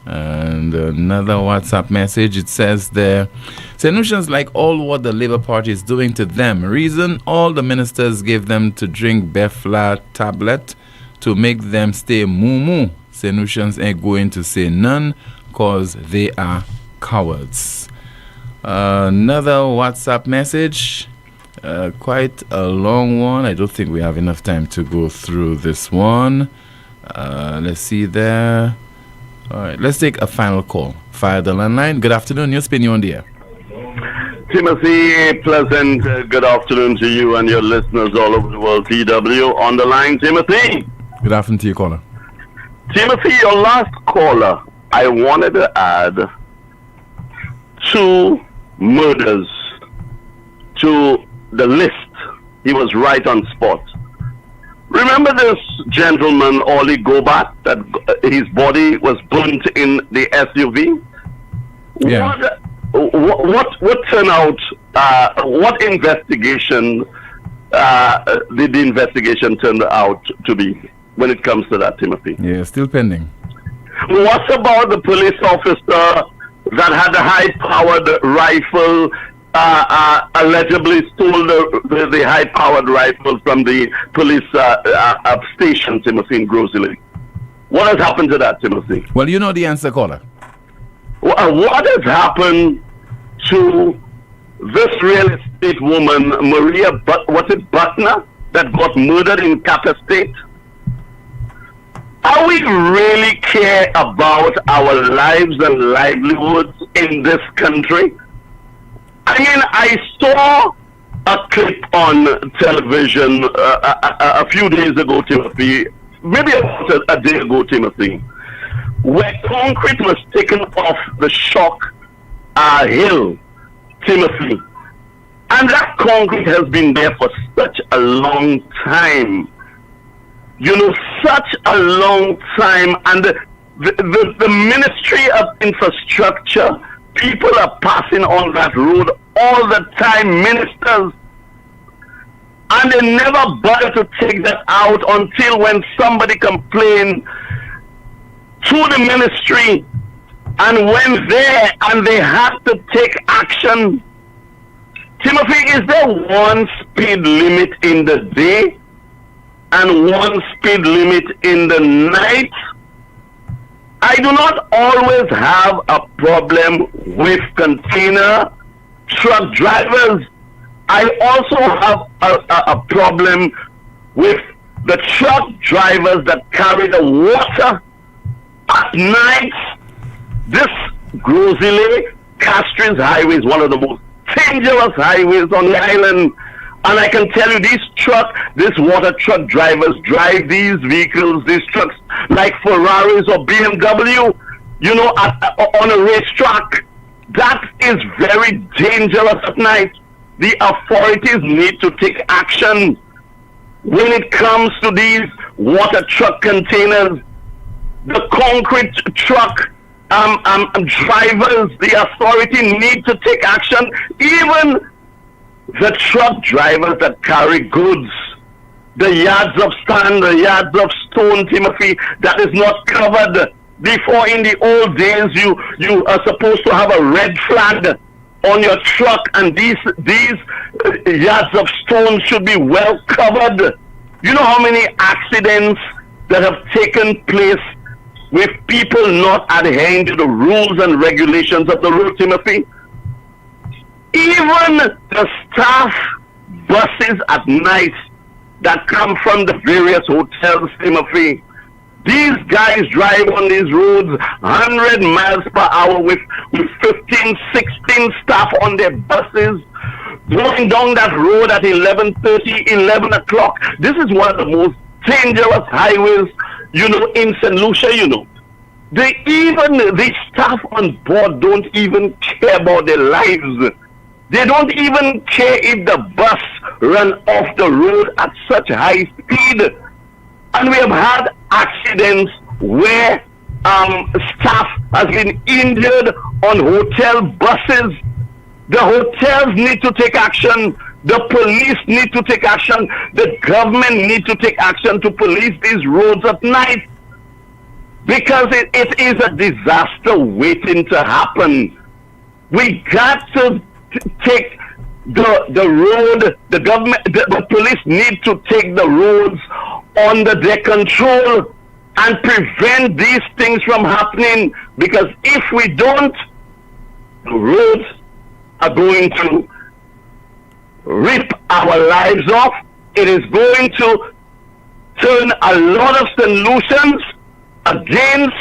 And another WhatsApp message, it says there, Sanusians like all what the Labour Party is doing to them. Reason all the ministers gave them to drink Befla tablet to make them stay moo-moo. Sanusians ain't going to say none because they are cowards. Another WhatsApp message, quite a long one. I don't think we have enough time to go through this one. Let's see there. All right, let's take a final call. Fire the landline. Good afternoon. NewsSpin, you on the air. Timothy, pleasant good afternoon to you and your listeners all over the world. TW on the line, Timothy. Good afternoon to you, caller. Timothy, your last caller, I wanted to add 2 murders to the list. He was right on spot. Remember this gentleman, Oli Gobat, that his body was burnt in the SUV? Yeah. What turned out, what investigation did the investigation turn out to be when it comes to that, Timothy? Yeah, still pending. What about the police officer that had a high-powered rifle, allegedly stole the high-powered rifle from the police station, Timothy, in Grosley? What has happened to that, Timothy? Well, you know the answer, caller. What has happened to this real estate woman, Maria, Butner, that got murdered in Kappa State? Are we really care about our lives and livelihoods in this country? I mean, I saw a clip on television a few days ago, Timothy, maybe about a day ago, Timothy, where concrete was taken off the shock hill, Timothy. And that concrete has been there for such a long time. You know, such a long time. And the Ministry of Infrastructure, people are passing on that road all the time, ministers. And they never bother to take that out until when somebody complains to the ministry, and when there and they have to take action. Timothy, is there one speed limit in the day and one speed limit in the night? I do not always have a problem with container truck drivers. I also have a problem with the truck drivers that carry the water at night. This Grosile Castries highway is one of the most dangerous highways on the island. And I can tell you, these water truck drivers drive these vehicles, these trucks, like Ferraris or BMW, on a racetrack. That is very dangerous at night. The authorities need to take action when it comes to these water truck containers. The concrete truck drivers, the authority need to take action. Even the truck drivers that carry goods, the yards of sand, the yards of stone, Timothy, that is not covered. Before, in the old days, you are supposed to have a red flag on your truck, and these yards of stone should be well covered. You know how many accidents that have taken place with people not adhering to the rules and regulations of the road, Timothy? Even the staff buses at night that come from the various hotels, Timothy, these guys drive on these roads 100 miles per hour with 15, 16 staff on their buses, going down that road at 11:30, 11 o'clock. This is one of the most dangerous highways, in St. Lucia, The staff on board don't even care about their lives. They don't even care if the bus run off the road at such high speed. And we have had accidents where staff has been injured on hotel buses. The hotels need to take action. The police need to take action. The government need to take action to police these roads at night. Because it is a disaster waiting to happen. We got to take the road, the government, the police need to take the roads under their control and prevent these things from happening. Because if we don't, the roads are going to rip our lives off. It is going to turn a lot of solutions against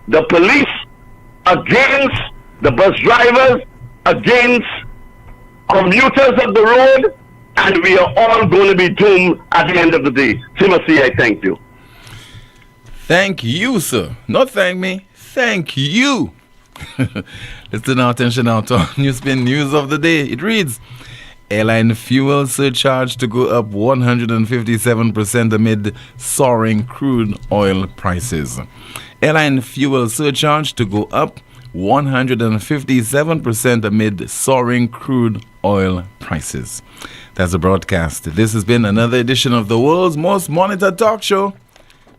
the police, against the bus drivers, against commuters of the road, and we are all going to be doomed at the end of the day. Timothy, I thank you. Thank you, sir. Not thank me. Thank you. Let's turn our attention now to NewsSpin News of the Day. It reads, airline fuel surcharge to go up 157% amid soaring crude oil prices. Airline fuel surcharge to go up 157% amid soaring crude oil prices. That's a broadcast. This has been another edition of the world's most monitored talk show.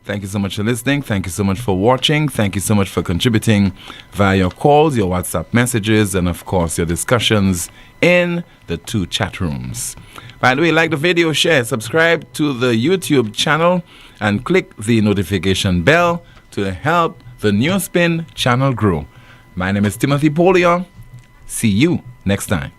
Thank you so much for listening. Thank you so much for watching. Thank you so much for contributing via your calls, your WhatsApp messages, and of course your discussions in the two chat rooms. By the way, like the video, share, subscribe to the YouTube channel, and click the notification bell to help the NewsSpin channel grow. My name is Timothy Poleon. See you next time.